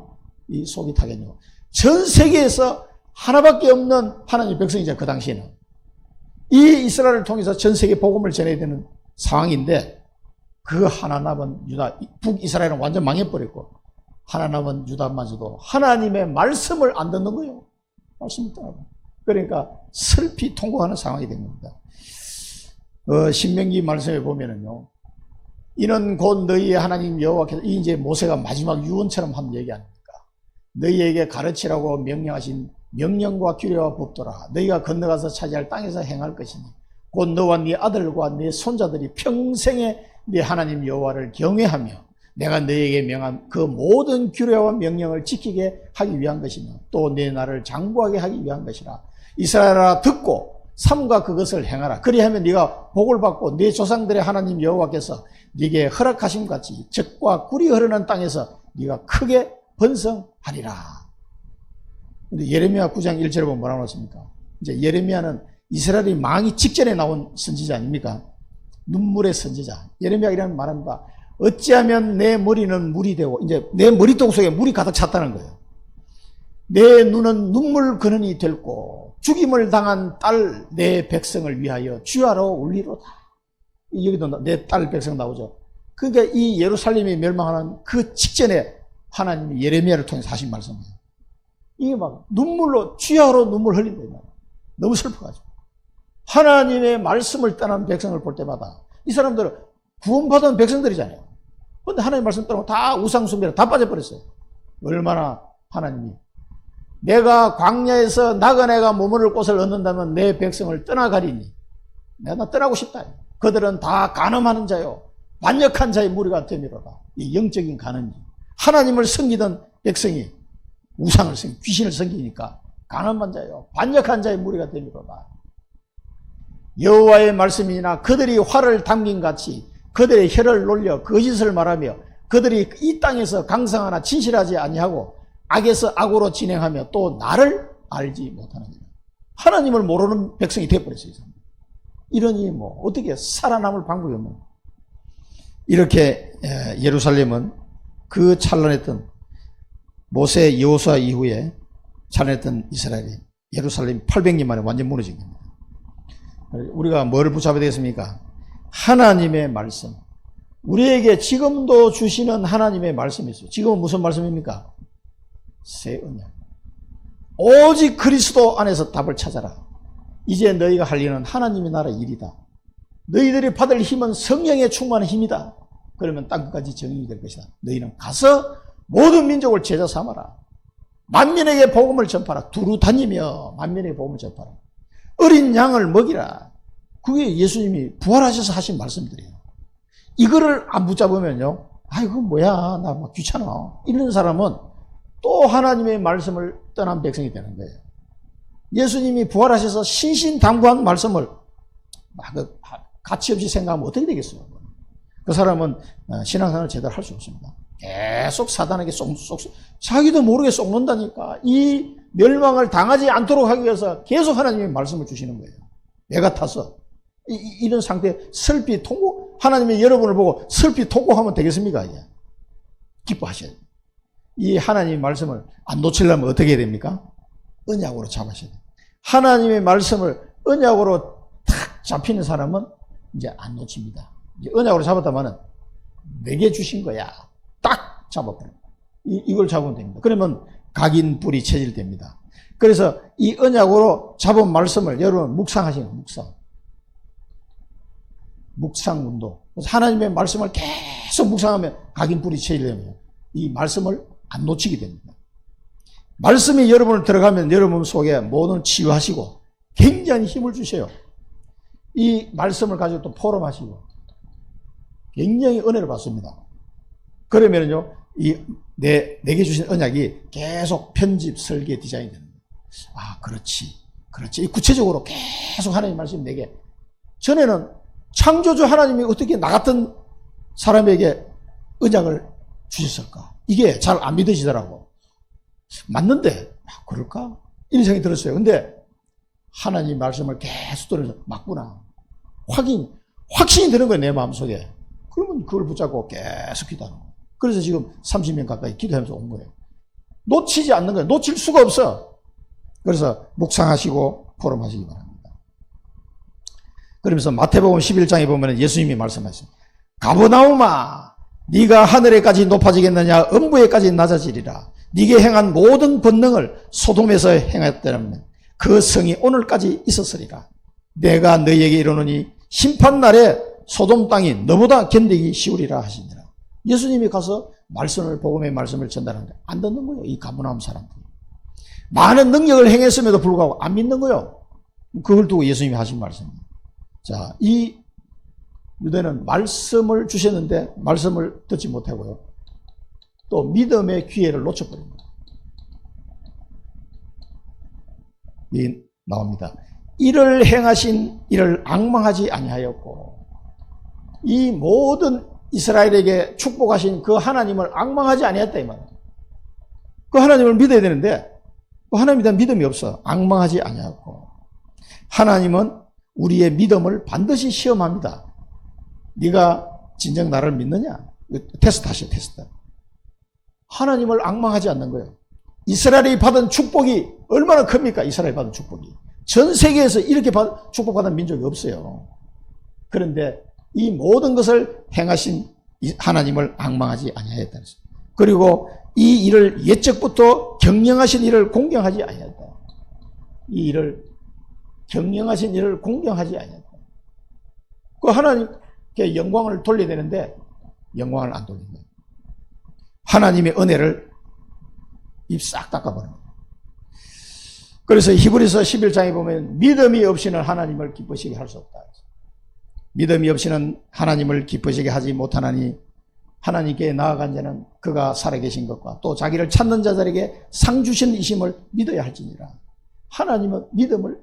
속이 타겠냐고. 전 세계에서 하나밖에 없는 하나님의 백성이죠. 그 당시에는. 이 이스라엘을 통해서 전 세계 복음을 전해야 되는 상황인데 그 하나 남은 유다, 북이스라엘은 완전 망해버렸고 하나 남은 유다마저도 하나님의 말씀을 안 듣는 거예요. 말씀을 떠나고. 그러니까 슬피 통곡하는 상황이 된 겁니다. 신명기 말씀에 보면은요. 이는 곧 너희의 하나님 여호와께서 이제 모세가 마지막 유언처럼 한 얘기 아닙니까? 너희에게 가르치라고 명령하신 명령과 규례와 법도라. 너희가 건너가서 차지할 땅에서 행할 것이니 곧 너와 네 아들과 네 손자들이 평생에 네 하나님 여호와를 경외하며 내가 너희에게 명한 그 모든 규례와 명령을 지키게 하기 위한 것이며 또 내 나라를 장구하게 하기 위한 것이라. 이스라엘아 듣고 삼가 그것을 행하라. 그리하면 네가 복을 받고 네 조상들의 하나님 여호와께서 네게 허락하심 같이 젖과 꿀이 흐르는 땅에서 네가 크게 번성하리라. 근데 예레미야 9장 1절에 보면 뭐라고 했습니까? 이제 예레미야는 이스라엘이 망하기 직전에 나온 선지자 아닙니까? 눈물의 선지자. 예레미야가 이런 말합니다. 어찌하면 내 머리는 물이 되고, 이제 내 머리통 속에 물이 가득 찼다는 거예요. 내 눈은 눈물 근원이 될고, 죽임을 당한 딸 내 백성을 위하여 주야로 울리로다. 여기도 내 딸 백성 나오죠. 그러니까 이 예루살렘이 멸망하는 그 직전에 하나님이 예레미야를 통해서 하신 말씀이에요. 이게 막 눈물로, 주야로 눈물 흘린다. 너무 슬퍼가지고. 하나님의 말씀을 떠난 백성을 볼 때마다 이 사람들은 구원받은 백성들이잖아요. 그런데 하나님 말씀 떠나고 다 우상숭배로 다 빠져버렸어요. 얼마나 하나님이 내가 광야에서 나그네가 머무를 곳을 얻는다면 내 백성을 떠나가리니 내가 떠나고 싶다. 그들은 다 간음하는 자요 반역한 자의 무리가 되미로다. 이 영적인 간음이 하나님을 섬기던 백성이 우상을 섬기 귀신을 섬기니까 간음한 자요 반역한 자의 무리가 되미로다. 여호와의 말씀이나 그들이 활을 담긴 같이 그들의 혀를 놀려 거짓을 말하며 그들이 이 땅에서 강성하나 진실하지 아니하고 악에서 악으로 진행하며 또 나를 알지 못하느니라. 하나님을 모르는 백성이 되어버렸어요. 이러니 뭐 어떻게 살아남을 방법이 없는 거예요. 이렇게 예루살렘은 그 찬란했던 모세 여호수아 이후에 살아냈던 이스라엘이 예루살렘 800년 만에 완전 무너진 겁니다. 우리가 뭘 붙잡아야 되겠습니까? 하나님의 말씀. 우리에게 지금도 주시는 하나님의 말씀이 있어요. 지금은 무슨 말씀입니까? 새 언약. 오직 그리스도 안에서 답을 찾아라. 이제 너희가 할 일은 하나님의 나라 일이다. 너희들이 받을 힘은 성령의 충만한 힘이다. 그러면 땅끝까지 정의가 될 것이다. 너희는 가서 모든 민족을 제자 삼아라. 만민에게 복음을 전파라. 두루 다니며 만민에게 복음을 전파라. 어린 양을 먹이라. 그게 예수님이 부활하셔서 하신 말씀들이에요. 이거를 안 붙잡으면요, 아이고 뭐야 나 막 귀찮아 이런 사람은 또 하나님의 말씀을 떠난 백성이 되는 거예요. 예수님이 부활하셔서 신신당부한 말씀을 막 가치없이 생각하면 어떻게 되겠어요? 그 사람은 신앙생활을 제대로 할 수 없습니다. 계속 사단에게 자기도 모르게 속는다니까. 이 멸망을 당하지 않도록 하기 위해서 계속 하나님의 말씀을 주시는 거예요. 내가 타서 이런 상태에 슬피 통곡, 하나님이 여러분을 보고 슬피 통곡하면 되겠습니까? 이제 기뻐하셔야 돼요. 이 하나님의 말씀을 안 놓치려면 어떻게 해야 됩니까? 언약으로 잡으셔야 돼요. 하나님의 말씀을 언약으로 탁 잡히는 사람은 이제 안 놓칩니다. 이제 언약으로 잡았다마는 내게 주신 거야. 딱 잡아버려요. 이걸 잡으면 됩니다. 그러면 각인 뿔이 체질됩니다. 그래서 이 언약으로 잡은 말씀을 여러분 묵상하시는 거예요. 묵상 운동. 그래서 하나님의 말씀을 계속 묵상하면 각인 뿔이 체질되면 이 말씀을 안 놓치게 됩니다. 말씀이 여러분을 들어가면 여러분 속에 모든 치유하시고 굉장히 힘을 주셔요. 이 말씀을 가지고 또 포럼하시고 굉장히 은혜를 받습니다. 그러면요, 내게 주신 언약이 계속 편집, 설계, 디자인이 되는 거예요. 아, 그렇지. 구체적으로 계속 하나님 말씀 내게. 전에는 창조주 하나님이 어떻게 나 같은 사람에게 언약을 주셨을까? 이게 잘 안 믿어지더라고. 맞는데, 그럴까? 이런 생각이 들었어요. 근데 하나님 말씀을 계속 들으면서 맞구나. 확신이 드는 거예요, 내 마음속에. 그러면 그걸 붙잡고 계속 기도하는 거예요. 그래서 지금 30년 가까이 기도하면서 온 거예요. 놓치지 않는 거예요. 놓칠 수가 없어. 그래서 묵상하시고 포럼하시기 바랍니다. 그러면서 마태복음 11장에 보면 예수님이 말씀하셨습니다. 가버나움아, 네가 하늘에까지 높아지겠느냐? 음부에까지 낮아지리라. 네게 행한 모든 권능을 소돔에서 행했다면 그 성이 오늘까지 있었으리라. 내가 너희에게 이르노니 심판날에 소돔 땅이 너보다 견디기 쉬우리라 하시니라. 예수님이 가서 복음의 말씀을 전달하는데 안 듣는 거예요. 이 가버나움 사람들이. 많은 능력을 행했음에도 불구하고 안 믿는 거예요. 그걸 두고 예수님이 하신 말씀입니다. 자, 이 유대는 말씀을 주셨는데 말씀을 듣지 못하고요. 또 믿음의 기회를 놓쳐버립니다. 이 나옵니다. 이를 행하신 이를 앙망하지 아니하였고, 이 모든 이스라엘에게 축복하신 그 하나님을 앙망하지 아니했다 이 말이에요. 그 하나님을 믿어야 되는데 그 하나님에 대한 믿음이 없어. 앙망하지 아니하고. 하나님은 우리의 믿음을 반드시 시험합니다. 네가 진정 나를 믿느냐? 테스트 하시오, 테스트. 하나님을 앙망하지 않는 거예요. 이스라엘이 받은 축복이 얼마나 큽니까? 이스라엘이 받은 축복이. 전 세계에서 이렇게 축복받은 민족이 없어요. 그런데 이 모든 것을 행하신 하나님을 앙망하지 아니하였다. 그리고 이 일을 옛적부터 경영하신 일을 공경하지 아니하였다. 이 일을 경영하신 일을 공경하지 아니하였다. 그 하나님께 영광을 돌려야 되는데 영광을 안 돌린 거예요. 하나님의 은혜를 입 싹 닦아버립니다. 그래서 히브리서 11장에 보면 믿음이 없이는 하나님을 기쁘시게 할 수 없다. 믿음이 없이는 하나님을 기쁘시게 하지 못하나니 하나님께 나아간 자는 그가 살아계신 것과 또 자기를 찾는 자들에게 상 주신 이심을 믿어야 할지니라. 하나님은 믿음을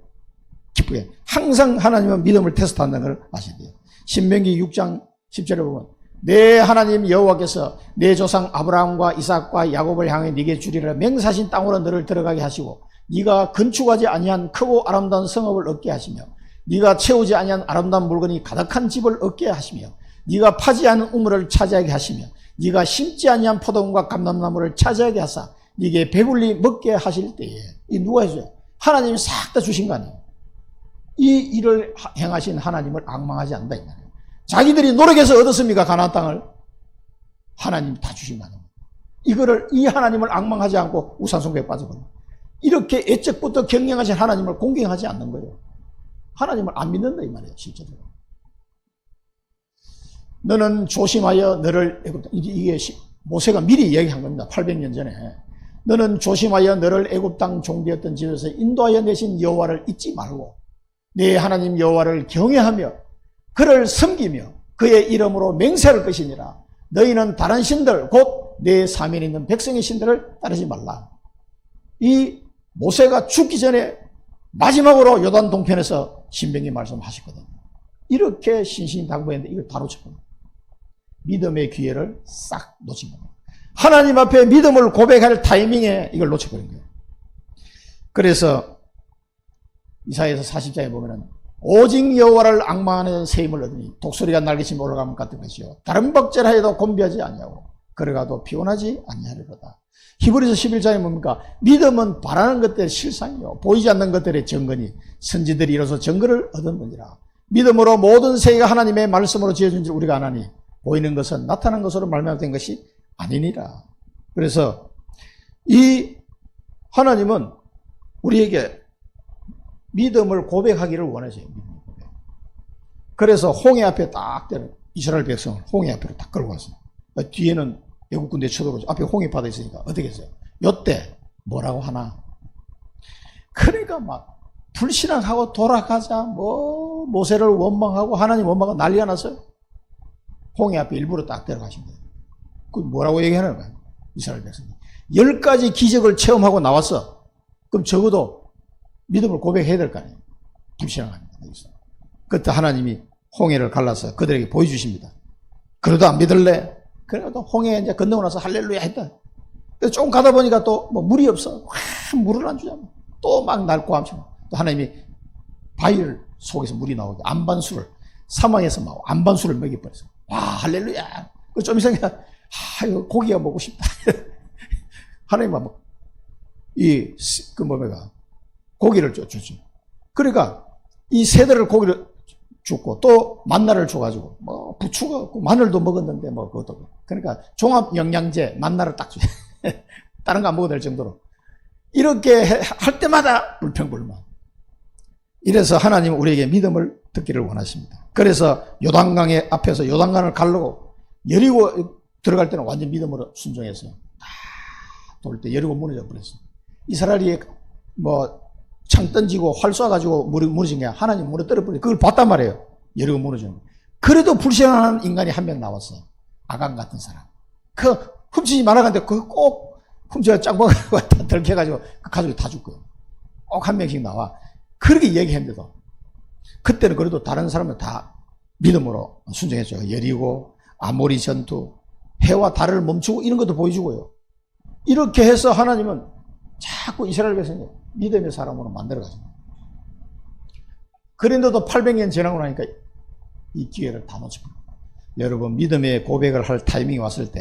기쁘게, 항상 하나님은 믿음을 테스트한다는 걸 아셔야 돼요. 신명기 6장 10절에 보면 내 하나님 여호와께서 내 조상 아브라함과 이삭과 야곱을 향해 네게 주리라 맹세하신 땅으로 너를 들어가게 하시고 네가 건축하지 아니한 크고 아름다운 성읍을 얻게 하시며 네가 채우지 아니한 아름다운 물건이 가득한 집을 얻게 하시며 네가 파지 않은 우물을 차지하게 하시며 네가 심지 아니한 포도원과 감람나무를 차지하게 하사 이게 배불리 먹게 하실 때에 이 누가 해줘요? 하나님이 싹 다 주신 거 아니에요. 이 일을 행하신 하나님을 앙망하지 않는다 이 말이에요. 자기들이 노력해서 얻었습니까? 가나안 땅을? 하나님이 다 주신 거 아닙니까? 이거를 이 하나님을 앙망하지 않고 우상숭배에 빠져버려요. 이렇게 애적부터 경영하신 하나님을 공경하지 않는 거예요. 하나님을 안 믿는다 이 말이에요. 실제로. 너는 조심하여 너를 애굽, 이게 모세가 미리 이야기한 겁니다. 800년 전에. 너는 조심하여 너를 애굽 땅 종되었던 집에서 인도하여 내신 여호와를 잊지 말고 네 하나님 여호와를 경외하며 그를 섬기며 그의 이름으로 맹세할 것이니라. 너희는 다른 신들 곧 내 사면에 있는 백성의 신들을 따르지 말라. 이 모세가 죽기 전에 마지막으로 요단 동편에서 신명기 말씀하셨거든요. 이렇게 신신당부했는데 이걸 다 놓쳤거든요. 믿음의 기회를 싹 놓친 겁니다. 하나님 앞에 믿음을 고백할 타이밍에 이걸 놓쳐버린 거예요. 그래서 이사야서 40장에 보면은 오직 여호와를 앙망하는 새 힘을 얻으니 독수리가 날개치며 올라가면 같은 것이요 다른 박제하여도 곤비하지 아니하고 걸어가도 피곤하지 아니하리로다. 히브리서 11장에 뭡니까? 믿음은 바라는 것들의 실상이요 보이지 않는 것들의 증거니 선지들이 이로써 증거를 얻었느니라. 믿음으로 모든 세계가 하나님의 말씀으로 지어진 줄 우리가 아나니 보이는 것은 나타난 것으로 말미암아 것이 아니니라. 그래서 이 하나님은 우리에게 믿음을 고백하기를 원하세요. 그래서 홍해 앞에 딱 때려 이스라엘 백성을 홍해 앞으로 딱 끌고 갔어요. 뒤에는 외국 군대 쳐들어오죠. 앞에 홍해 바다 있으니까 어떻게 했어요? 요때 뭐라고 하나? 그러니까 막 불신앙하고 돌아가자 뭐 모세를 원망하고 하나님 원망하고 난리가 났어요. 홍해 앞에 일부러 딱 데려가신 거예요. 그 뭐라고 얘기하는 거예요? 이스라엘 백성이 10가지 기적을 체험하고 나왔어. 그럼 적어도 믿음을 고백해야 될 거 아니에요. 불신앙하니까. 그때 하나님이 홍해를 갈라서 그들에게 보여주십니다. 그래도 안 믿을래? 그래도 홍해 이제 건너고 나서 할렐루야 했다. 그래서 조금 가다 보니까 또 뭐 물이 없어. 물을 안 주잖아. 또 막 날고 함쳐. 또 하나님이 바위를 속에서 물이 나오게 안반수를 사망에서 막 안반수를 먹여버렸어. 와 할렐루야. 좀 이상해. 이거 고기가 먹고 싶다. 하나님은 뭐 뭐가 고기를 줬죠. 그러니까 이 새들을 고기를 줬고 또 만나를 줘가지고 뭐 부추가 없고 마늘도 먹었는데 뭐 그것도 그러니까 종합 영양제 만나를 딱 줘. 다른 거 안 먹어도 될 정도로 이렇게 할 때마다 불평불만. 이래서 하나님은 우리에게 믿음을 듣기를 원하십니다. 그래서 요단강의 앞에서 요단강을 가르고 여리고 들어갈 때는 완전 믿음으로 순종해서 돌 때 여리고 무너져 버렸어요. 이스라엘이 뭐 창 던지고 활 쏴가지고 무너진 게 하나님 무너뜨려 버려. 그걸 봤단 말이에요. 여리고 무너지는 거. 그래도 불신하는 인간이 한 명 나왔어. 아간 같은 사람. 그 훔치지 말아갔는데 그거 꼭 훔쳐가 짱박하고 다 들켜가지고 그 가족이 다 죽고 꼭 한 명씩 나와. 그렇게 얘기했는데도 그때는 그래도 다른 사람은 다 믿음으로 순종했죠. 여리고 아모리 전투 해와 달을 멈추고 이런 것도 보여주고요. 이렇게 해서 하나님은 자꾸 이스라엘 백성이 믿음의 사람으로 만들어가십니다. 그런데도 800년 지나고 나니까 이 기회를 다 놓칩니다. 여러분 믿음의 고백을 할 타이밍이 왔을 때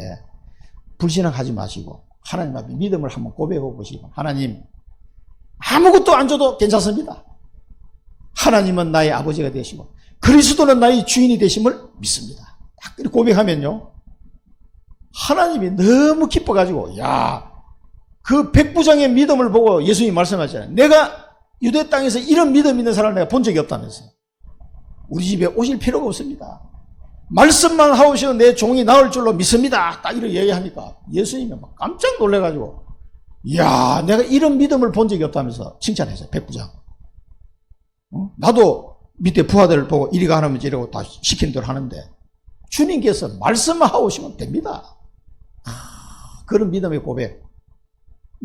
불신앙하지 마시고 하나님 앞에 믿음을 한번 고백해 보시고 하나님 아무것도 안 줘도 괜찮습니다. 하나님은 나의 아버지가 되시고 그리스도는 나의 주인이 되심을 믿습니다. 딱 그렇게 고백하면요 하나님이 너무 기뻐가지고 그 백부장의 믿음을 보고 예수님이 말씀하셨잖아요. 내가 유대 땅에서 이런 믿음 있는 사람을 내가 본 적이 없다면서 우리 집에 오실 필요가 없습니다. 말씀만 하오시면 내 종이 나올 줄로 믿습니다. 딱 이렇게 얘기하니까 예수님이 막 깜짝 놀래가지고 내가 이런 믿음을 본 적이 없다면서 칭찬했어요. 백부장. 나도 밑에 부하들 보고 이리가 하면 이러고 다 시킨 대로 하는데 주님께서 말씀만 하오시면 됩니다. 그런 믿음의 고백.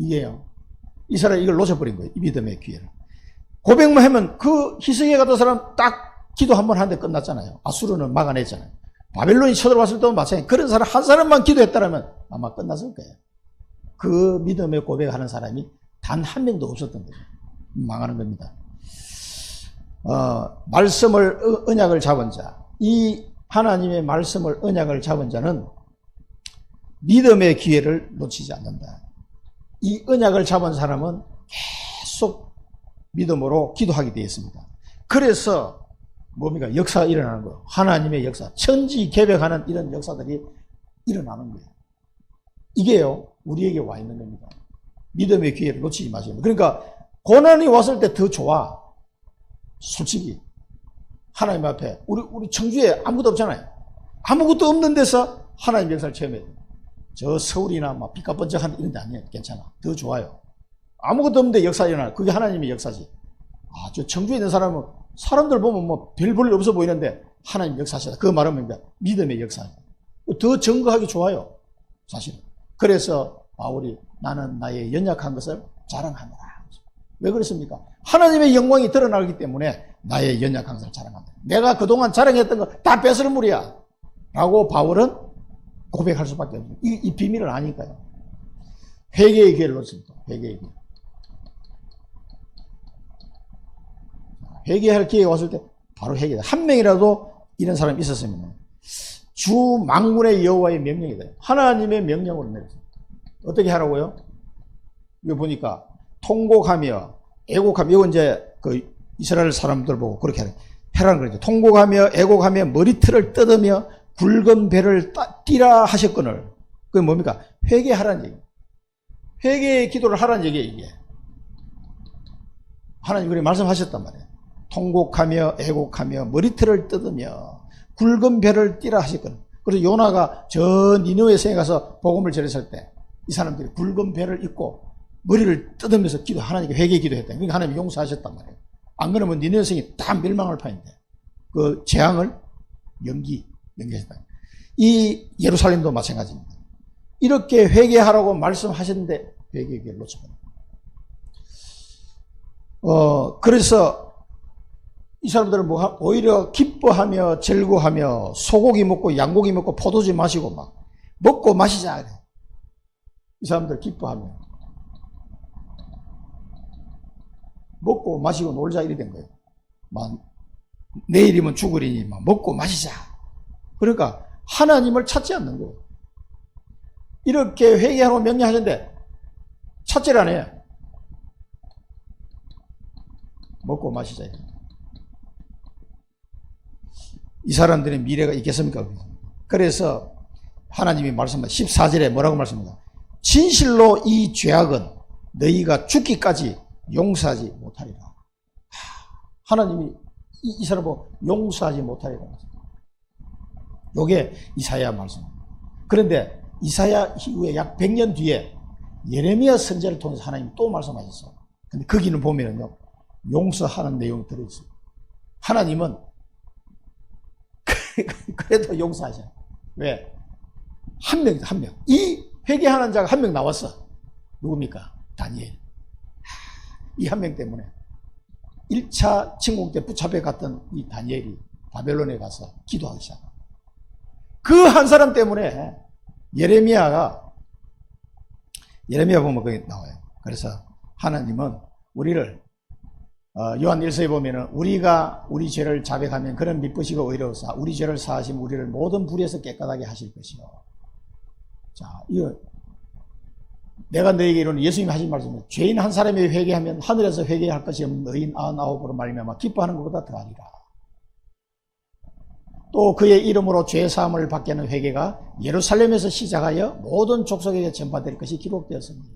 이게요. 이스라엘 이걸 놓쳐버린 거예요. 이 믿음의 기회를. 고백만 하면 그 희석에 갔던 사람 딱 기도 한 번 하는데 끝났잖아요. 아수르는 막아냈잖아요. 바벨론이 쳐들어왔을 때도 마찬가지. 그런 사람 한 사람만 기도했다면 아마 끝났을 거예요. 그 믿음의 고백하는 사람이 단 한 명도 없었던 거죠. 망하는 겁니다. 말씀을 언약을 잡은 자, 이 하나님의 말씀을 언약을 잡은 자는 믿음의 기회를 놓치지 않는다. 이 언약을 잡은 사람은 계속 믿음으로 기도하게 되어 있습니다. 그래서 뭡니까? 역사가 일어나는 거예요. 하나님의 역사, 천지 개벽하는 이런 역사들이 일어나는 거예요. 이게요, 우리에게 와 있는 겁니다. 믿음의 기회를 놓치지 마세요. 그러니까 고난이 왔을 때 더 좋아. 솔직히 하나님 앞에 우리 청주에 아무것도 없잖아요. 아무것도 없는 데서 하나님 역사를 체험해야 돼요. 저 서울이나 막 빛과 번쩍한 이런 데 아니에요. 괜찮아. 더 좋아요. 아무것도 없는데 역사 일어나. 그게 하나님의 역사지. 아, 저 청주에 있는 사람은 사람들 보면 뭐 별 볼 일 없어 보이는데 하나님 역사시다. 그 말은 뭡니까? 믿음의 역사예요. 더 증거하기 좋아요. 사실은. 그래서 바울이 나는 나의 연약한 것을 자랑하노라. 왜 그랬습니까? 하나님의 영광이 드러나기 때문에 나의 연약한 것을 자랑한다. 내가 그동안 자랑했던 거 다 뺏을물이야. 라고 바울은 고백할 수밖에 없어요. 이 비밀을 아니까요. 회개의 기회를 놓습니다. 회개의 기회. 회개할 기회가 왔을 때 바로 회개다. 한 명이라도 이런 사람이 있었으면 주 만군의 여호와의 명령이다. 하나님의 명령으로 내렸습니다. 어떻게 하라고요? 이거 보니까 통곡하며 애곡하며, 이거 이제 그 이스라엘 사람들 보고 그렇게 해라는 거죠. 통곡하며 애곡하며 머리털을 뜯으며 굵은 배를 띠라 하셨거늘. 그게 뭡니까? 회개하라는 얘기. 회개의 기도를 하라는 얘기예요, 이게. 하나님 그렇게 말씀하셨단 말이에요. 통곡하며 애곡하며 머리털을 뜯으며 굵은 배를 띠라 하셨거늘. 그래서 요나가 저 니느웨 성에 가서 복음을 전했을 때 이 사람들이 굵은 배를 입고 머리를 뜯으면서 하나님께 회개 기도했다. 그러니까 하나님이 용서하셨단 말이에요. 안 그러면 니느웨 성이 다 멸망할 판인데 그 재앙을 연기했다. 이 예루살렘도 마찬가지입니다. 이렇게 회개하라고 말씀하셨는데 회개를 놓쳐버립니다. 그래서 이 사람들은 오히려 기뻐하며 즐거워하며 소고기 먹고 양고기 먹고 포도주 마시고 막 먹고 마시자 그래. 이 사람들 기뻐하며 먹고 마시고 놀자 이래 된 거예요. 막 내일이면 죽으리니 막 먹고 마시자. 그러니까 하나님을 찾지 않는 거예요. 이렇게 회개하라고 명령하셨는데 찾지를 안 해요. 먹고 마시자. 이 사람들의 미래가 있겠습니까? 그래서 하나님이 말씀하신 14절에 뭐라고 말씀합니까? 진실로 이 죄악은 너희가 죽기까지 용서하지 못하리라. 하나님이 이 사람을 용서하지 못하리라. 이게 이사야 말씀입니다. 그런데 이사야 이후에 약 100년 뒤에 예레미야 선지자를 통해서 하나님이 또 말씀하셨어요. 근데 거기는 보면은요, 용서하는 내용이 들어있어요. 하나님은 그래도 용서하셔. 왜? 한 명이다, 한 명. 이 회개하는 자가 한 명 나왔어. 누굽니까? 다니엘. 이 한 명 때문에 1차 침공 때 붙잡혀 갔던 이 다니엘이 바벨론에 가서 기도하기 시작합니다. 그 한 사람 때문에 예레미야 보면 거기 나와요. 그래서 하나님은 우리를 요한 1서에 보면은 우리가 우리 죄를 자백하면 그런 미쁘시고 의로우사 우리 죄를 사하시면 우리를 모든 불의에서 깨끗하게 하실 것이요. 자, 이거 내가 너에게 이르는 예수님이 하신 말씀은 죄인 한 사람이 회개하면 하늘에서 회개할 것이 없는 의인 99으로 말미암아 기뻐하는 것보다 더하리라. 또 그의 이름으로 죄 사함을 받게 하는 회개가 예루살렘에서 시작하여 모든 족속에게 전파될 것이 기록되었습니다.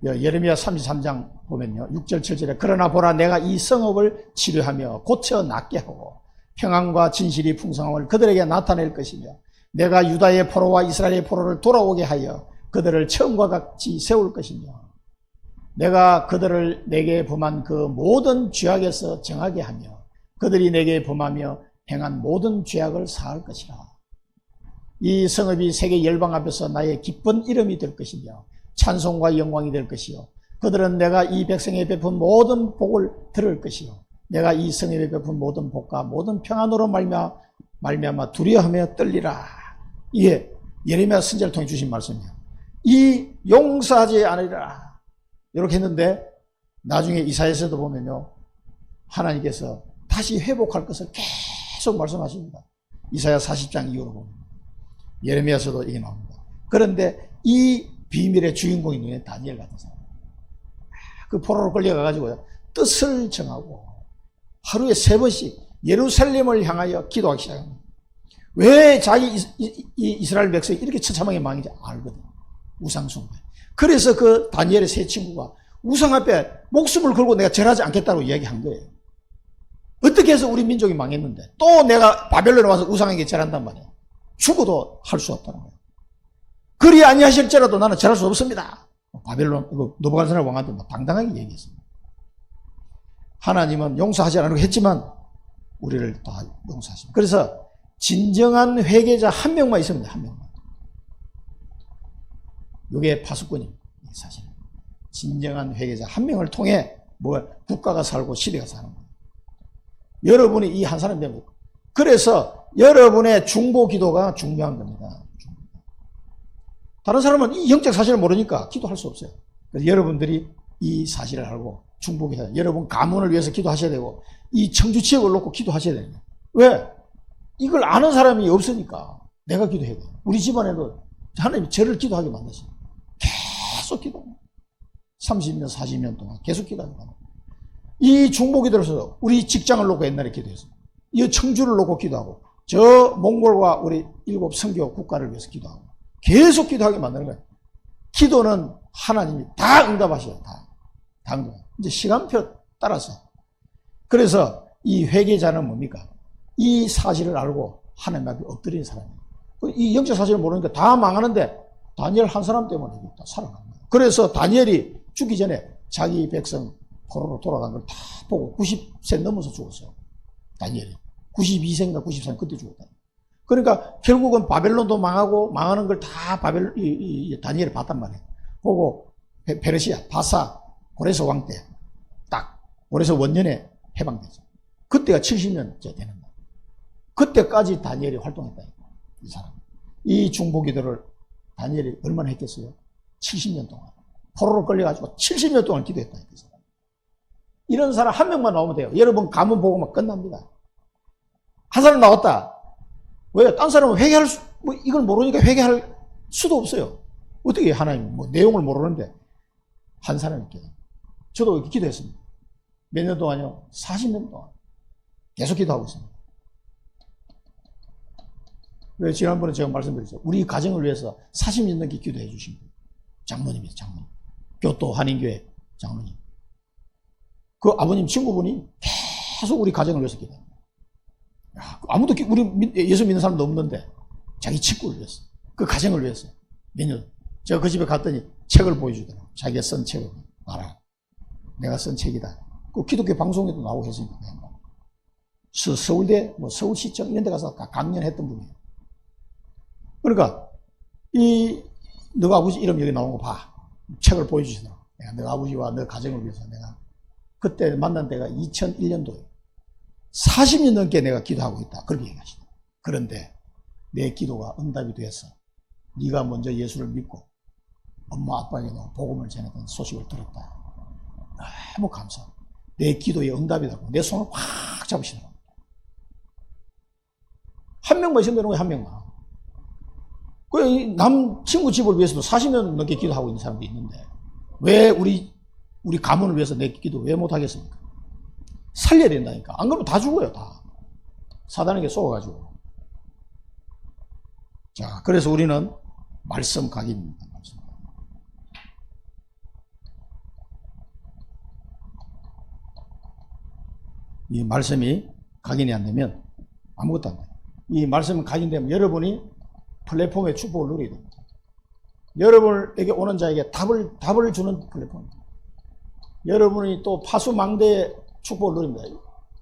예레미야 33장 보면요, 6절 7절에 그러나 보라 내가 이 성읍을 치료하며 고쳐 낫게 하고 평안과 진실이 풍성함을 그들에게 나타낼 것이며 내가 유다의 포로와 이스라엘의 포로를 돌아오게 하여 그들을 처음과 같이 세울 것이며 내가 그들을 내게 범한 그 모든 죄악에서 정하게 하며 그들이 내게 범하며 행한 모든 죄악을 사할 것이라. 이 성읍이 세계 열방 앞에서 나의 기쁜 이름이 될 것이며 찬송과 영광이 될 것이요 그들은 내가 이 백성에 베푼 모든 복을 들을 것이요 내가 이 성읍에 베푼 모든 복과 모든 평안으로 말미암아 두려워하며 떨리라. 이게 예레미야 선지자를 통해 주신 말씀이에요. 이 용서하지 않으리라 이렇게 했는데 나중에 이사야서도 보면요, 하나님께서 다시 회복할 것을 계속 말씀하십니다. 이사야 40장 이후로 보면 예레미야서도 이게 나옵니다. 그런데 이 비밀의 주인공이 누구냐? 다니엘 같은 사람. 그 포로로 끌려가가지고 뜻을 정하고 하루에 3번씩 예루살렘을 향하여 기도하기 시작합니다. 왜 자기 이스라엘 백성이 이렇게 처참하게 망인지 알거든. 우상숭배. 그래서 그 다니엘의 세 친구가 우상 앞에 목숨을 걸고 내가 절하지 않겠다고 이야기한 거예요. 어떻게 해서 우리 민족이 망했는데 또 내가 바벨론에 와서 우상에게 절한단 말이야. 죽어도 할 수 없다는 거예요. 그리 아니하실지라도 나는 절할 수 없습니다. 바벨론 느부갓네살 왕한테 당당하게 얘기했습니다. 하나님은 용서하지 않으려고 했지만 우리를 다 용서하십니다. 그래서 진정한 회개자 한 명만 있으면 돼, 한 명만. 이게 파수꾼입니다. 사실 진정한 회개자 한 명을 통해 국가가 살고 시대가 사는 거예요. 여러분이 이 한 사람 되면 그래서 여러분의 중보 기도가 중요한 겁니다. 다른 사람은 이 영적 사실을 모르니까 기도할 수 없어요. 그래서 여러분들이 이 사실을 알고 중보 기도, 여러분 가문을 위해서 기도하셔야 되고 이 청주 지역을 놓고 기도하셔야 되는 거예요. 왜? 이걸 아는 사람이 없으니까 내가 기도해야 돼요. 우리 집안에도 하나님이 저를 기도하게 만드셔요. 계속 기도합니다. 30년, 40년 동안 계속 기도합니다. 이 중보 기도로서 우리 직장을 놓고 옛날에 기도했어요. 이 청주를 놓고 기도하고 저 몽골과 우리 7 선교 국가를 위해서 기도하고 계속 기도하게 만드는 거예요. 기도는 하나님이 다 응답하셔요. 다 응답. 이제 시간표 따라서. 그래서 이 회개자는 뭡니까? 이 사실을 알고 하나님 앞에 엎드린 사람이에요. 이 영적 사실을 모르니까 다 망하는데 다니엘 한 사람 때문에 다 살아난 거예요. 그래서 다니엘이 죽기 전에 자기 백성 포로로 돌아간 걸 다 보고 90세 넘어서 죽었어요. 다니엘이. 92세인가 93세 그때 죽었다. 그러니까 결국은 바벨론도 망하고 망하는 걸 다 다니엘이 봤단 말이에요. 보고 페르시아, 바사, 고레스 왕 때 딱 고레스 원년에 해방되죠. 그때가 70년째 되는 거예요. 그때까지 다니엘이 활동했다. 이 사람. 이 중보 기도를 다니엘이 얼마나 했겠어요? 70년 동안. 포로로 끌려가지고 70년 동안 기도했다. 이 사람. 이런 사람 한 명만 나오면 돼요. 여러분 가문 보고만 끝납니다. 한 사람 나왔다. 왜? 딴 사람은 회개할 이걸 모르니까 회개할 수도 없어요. 어떻게 하나님 내용을 모르는데 한 사람이 있게. 저도 이렇게 기도했습니다. 몇 년 동안요? 40년 동안 계속 기도하고 있습니다. 왜? 지난번에 제가 말씀드렸죠. 우리 가정을 위해서 40년 넘게 기도해 주신 분. 장로님이죠, 장로님. 교토 한인교회 장로님. 그 아버님 친구분이 계속 우리 가정을 위해서 기도합니다. 아무도 우리 예수 믿는 사람도 없는데 자기 친구를 위해서, 그 가정을 위해서 몇 년. 제가 그 집에 갔더니 책을 보여주더라고요. 자기가 쓴 책을 알아. 내가 쓴 책이다. 그 기독교 방송에도 나오고 했으니까. 서울대, 서울시청 이런 데 가서 강연했던 분이에요. 그러니까 너 아버지 이름 여기 나온 거 봐. 책을 보여주시더라고요. 너 아버지와 너 가정을 위해서 내가 그때 만난 때가 2001년도에 40년 넘게 내가 기도하고 있다. 그렇게 얘기하시다. 그런데 내 기도가 응답이 되었어. 네가 먼저 예수를 믿고 엄마 아빠에게도 복음을 전했던 소식을 들었다. 너무 감사. 내 기도에 응답이 되고 내 손을 확 잡으시더라고요. 한 명만 있으면 되는 거예요. 한 명만. 남 친구 집을 위해서도 40년 넘게 기도하고 있는 사람도 있는데 왜 우리 가문을 위해서 내 기도 왜 못하겠습니까? 살려야 된다니까. 안 그러면 다 죽어요. 다. 사단에게 쏘아가지고. 자, 그래서 우리는 말씀 각인입니다. 이 말씀이 각인이 안 되면 아무것도 안 돼요. 이 말씀이 각인되면 여러분이 플랫폼의 축복을 누리게 됩니다. 여러분에게 오는 자에게 답을 주는 플랫폼입니다. 여러분이 또 파수망대의 축복을 누립니다.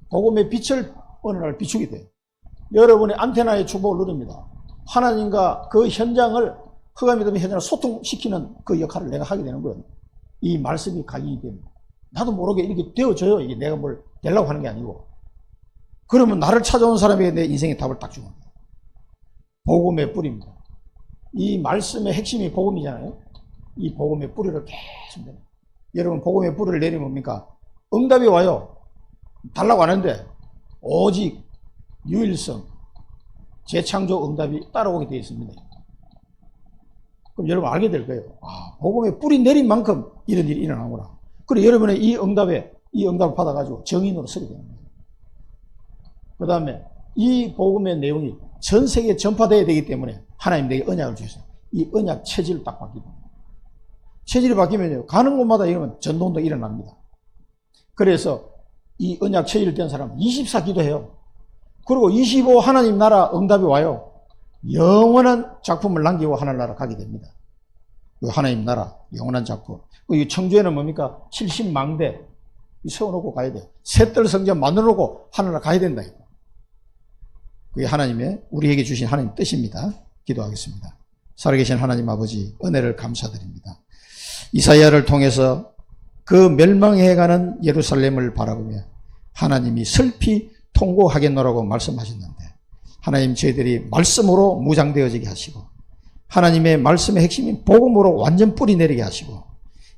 복음의 빛을 어느 날 비추게 돼요. 여러분의 안테나의 축복을 누립니다. 하나님과 그 현장을 흑암이 되면 현장을 소통시키는 그 역할을 내가 하게 되는 거예요. 이 말씀이 각인이 됩니다. 나도 모르게 이렇게 되어져요. 이게 내가 뭘 되려고 하는 게 아니고. 그러면 나를 찾아온 사람에게 내 인생의 답을 딱 주는 거예요. 복음의 뿌리입니다. 이 말씀의 핵심이 복음이잖아요. 이 복음의 뿌리를 계속 내요. 여러분 복음의 뿌리를 내리면 뭡니까? 응답이 와요. 달라고 하는데 오직 유일성, 재창조 응답이 따라오게 되어 있습니다. 그럼 여러분 알게 될 거예요. 복음에 뿌리 내린 만큼 이런 일이 일어나구나. 그리고 여러분의 이 응답을 받아가지고 정인으로 서게 되는 거예요. 그 다음에 이 복음의 내용이 전 세계에 전파되어야 되기 때문에 하나님 내게 언약을 주셨어요. 이 언약 체질을 딱 바뀌고. 체질이 바뀌면요, 가는 곳마다 이러면 전도운동이 일어납니다. 그래서 이 언약 체질 된 사람은 24 기도해요. 그리고 25 하나님 나라 응답이 와요. 영원한 작품을 남기고 하나님 나라 가게 됩니다. 하나님 나라 영원한 작품. 이 청주에는 뭡니까? 70망대 세워놓고 가야 돼요. 셋들 성전 만들어놓고 하나님 나라 가야 된다. 그게 하나님의 우리에게 주신 하나님 뜻입니다. 기도하겠습니다. 살아계신 하나님 아버지, 은혜를 감사드립니다. 이사야를 통해서 그 멸망해가는 예루살렘을 바라보며 하나님이 슬피 통곡하겠노라고 말씀하셨는데, 하나님 저희들이 말씀으로 무장되어지게 하시고 하나님의 말씀의 핵심인 복음으로 완전 뿌리 내리게 하시고,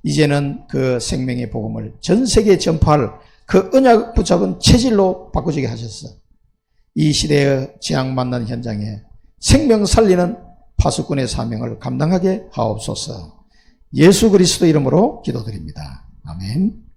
이제는 그 생명의 복음을 전 세계에 전파할 그 언약 붙잡은 체질로 바꾸지게 하셔서 이 시대의 재앙 만난 현장에 생명 살리는 파수꾼의 사명을 감당하게 하옵소서. 예수 그리스도 이름으로 기도드립니다. 아멘.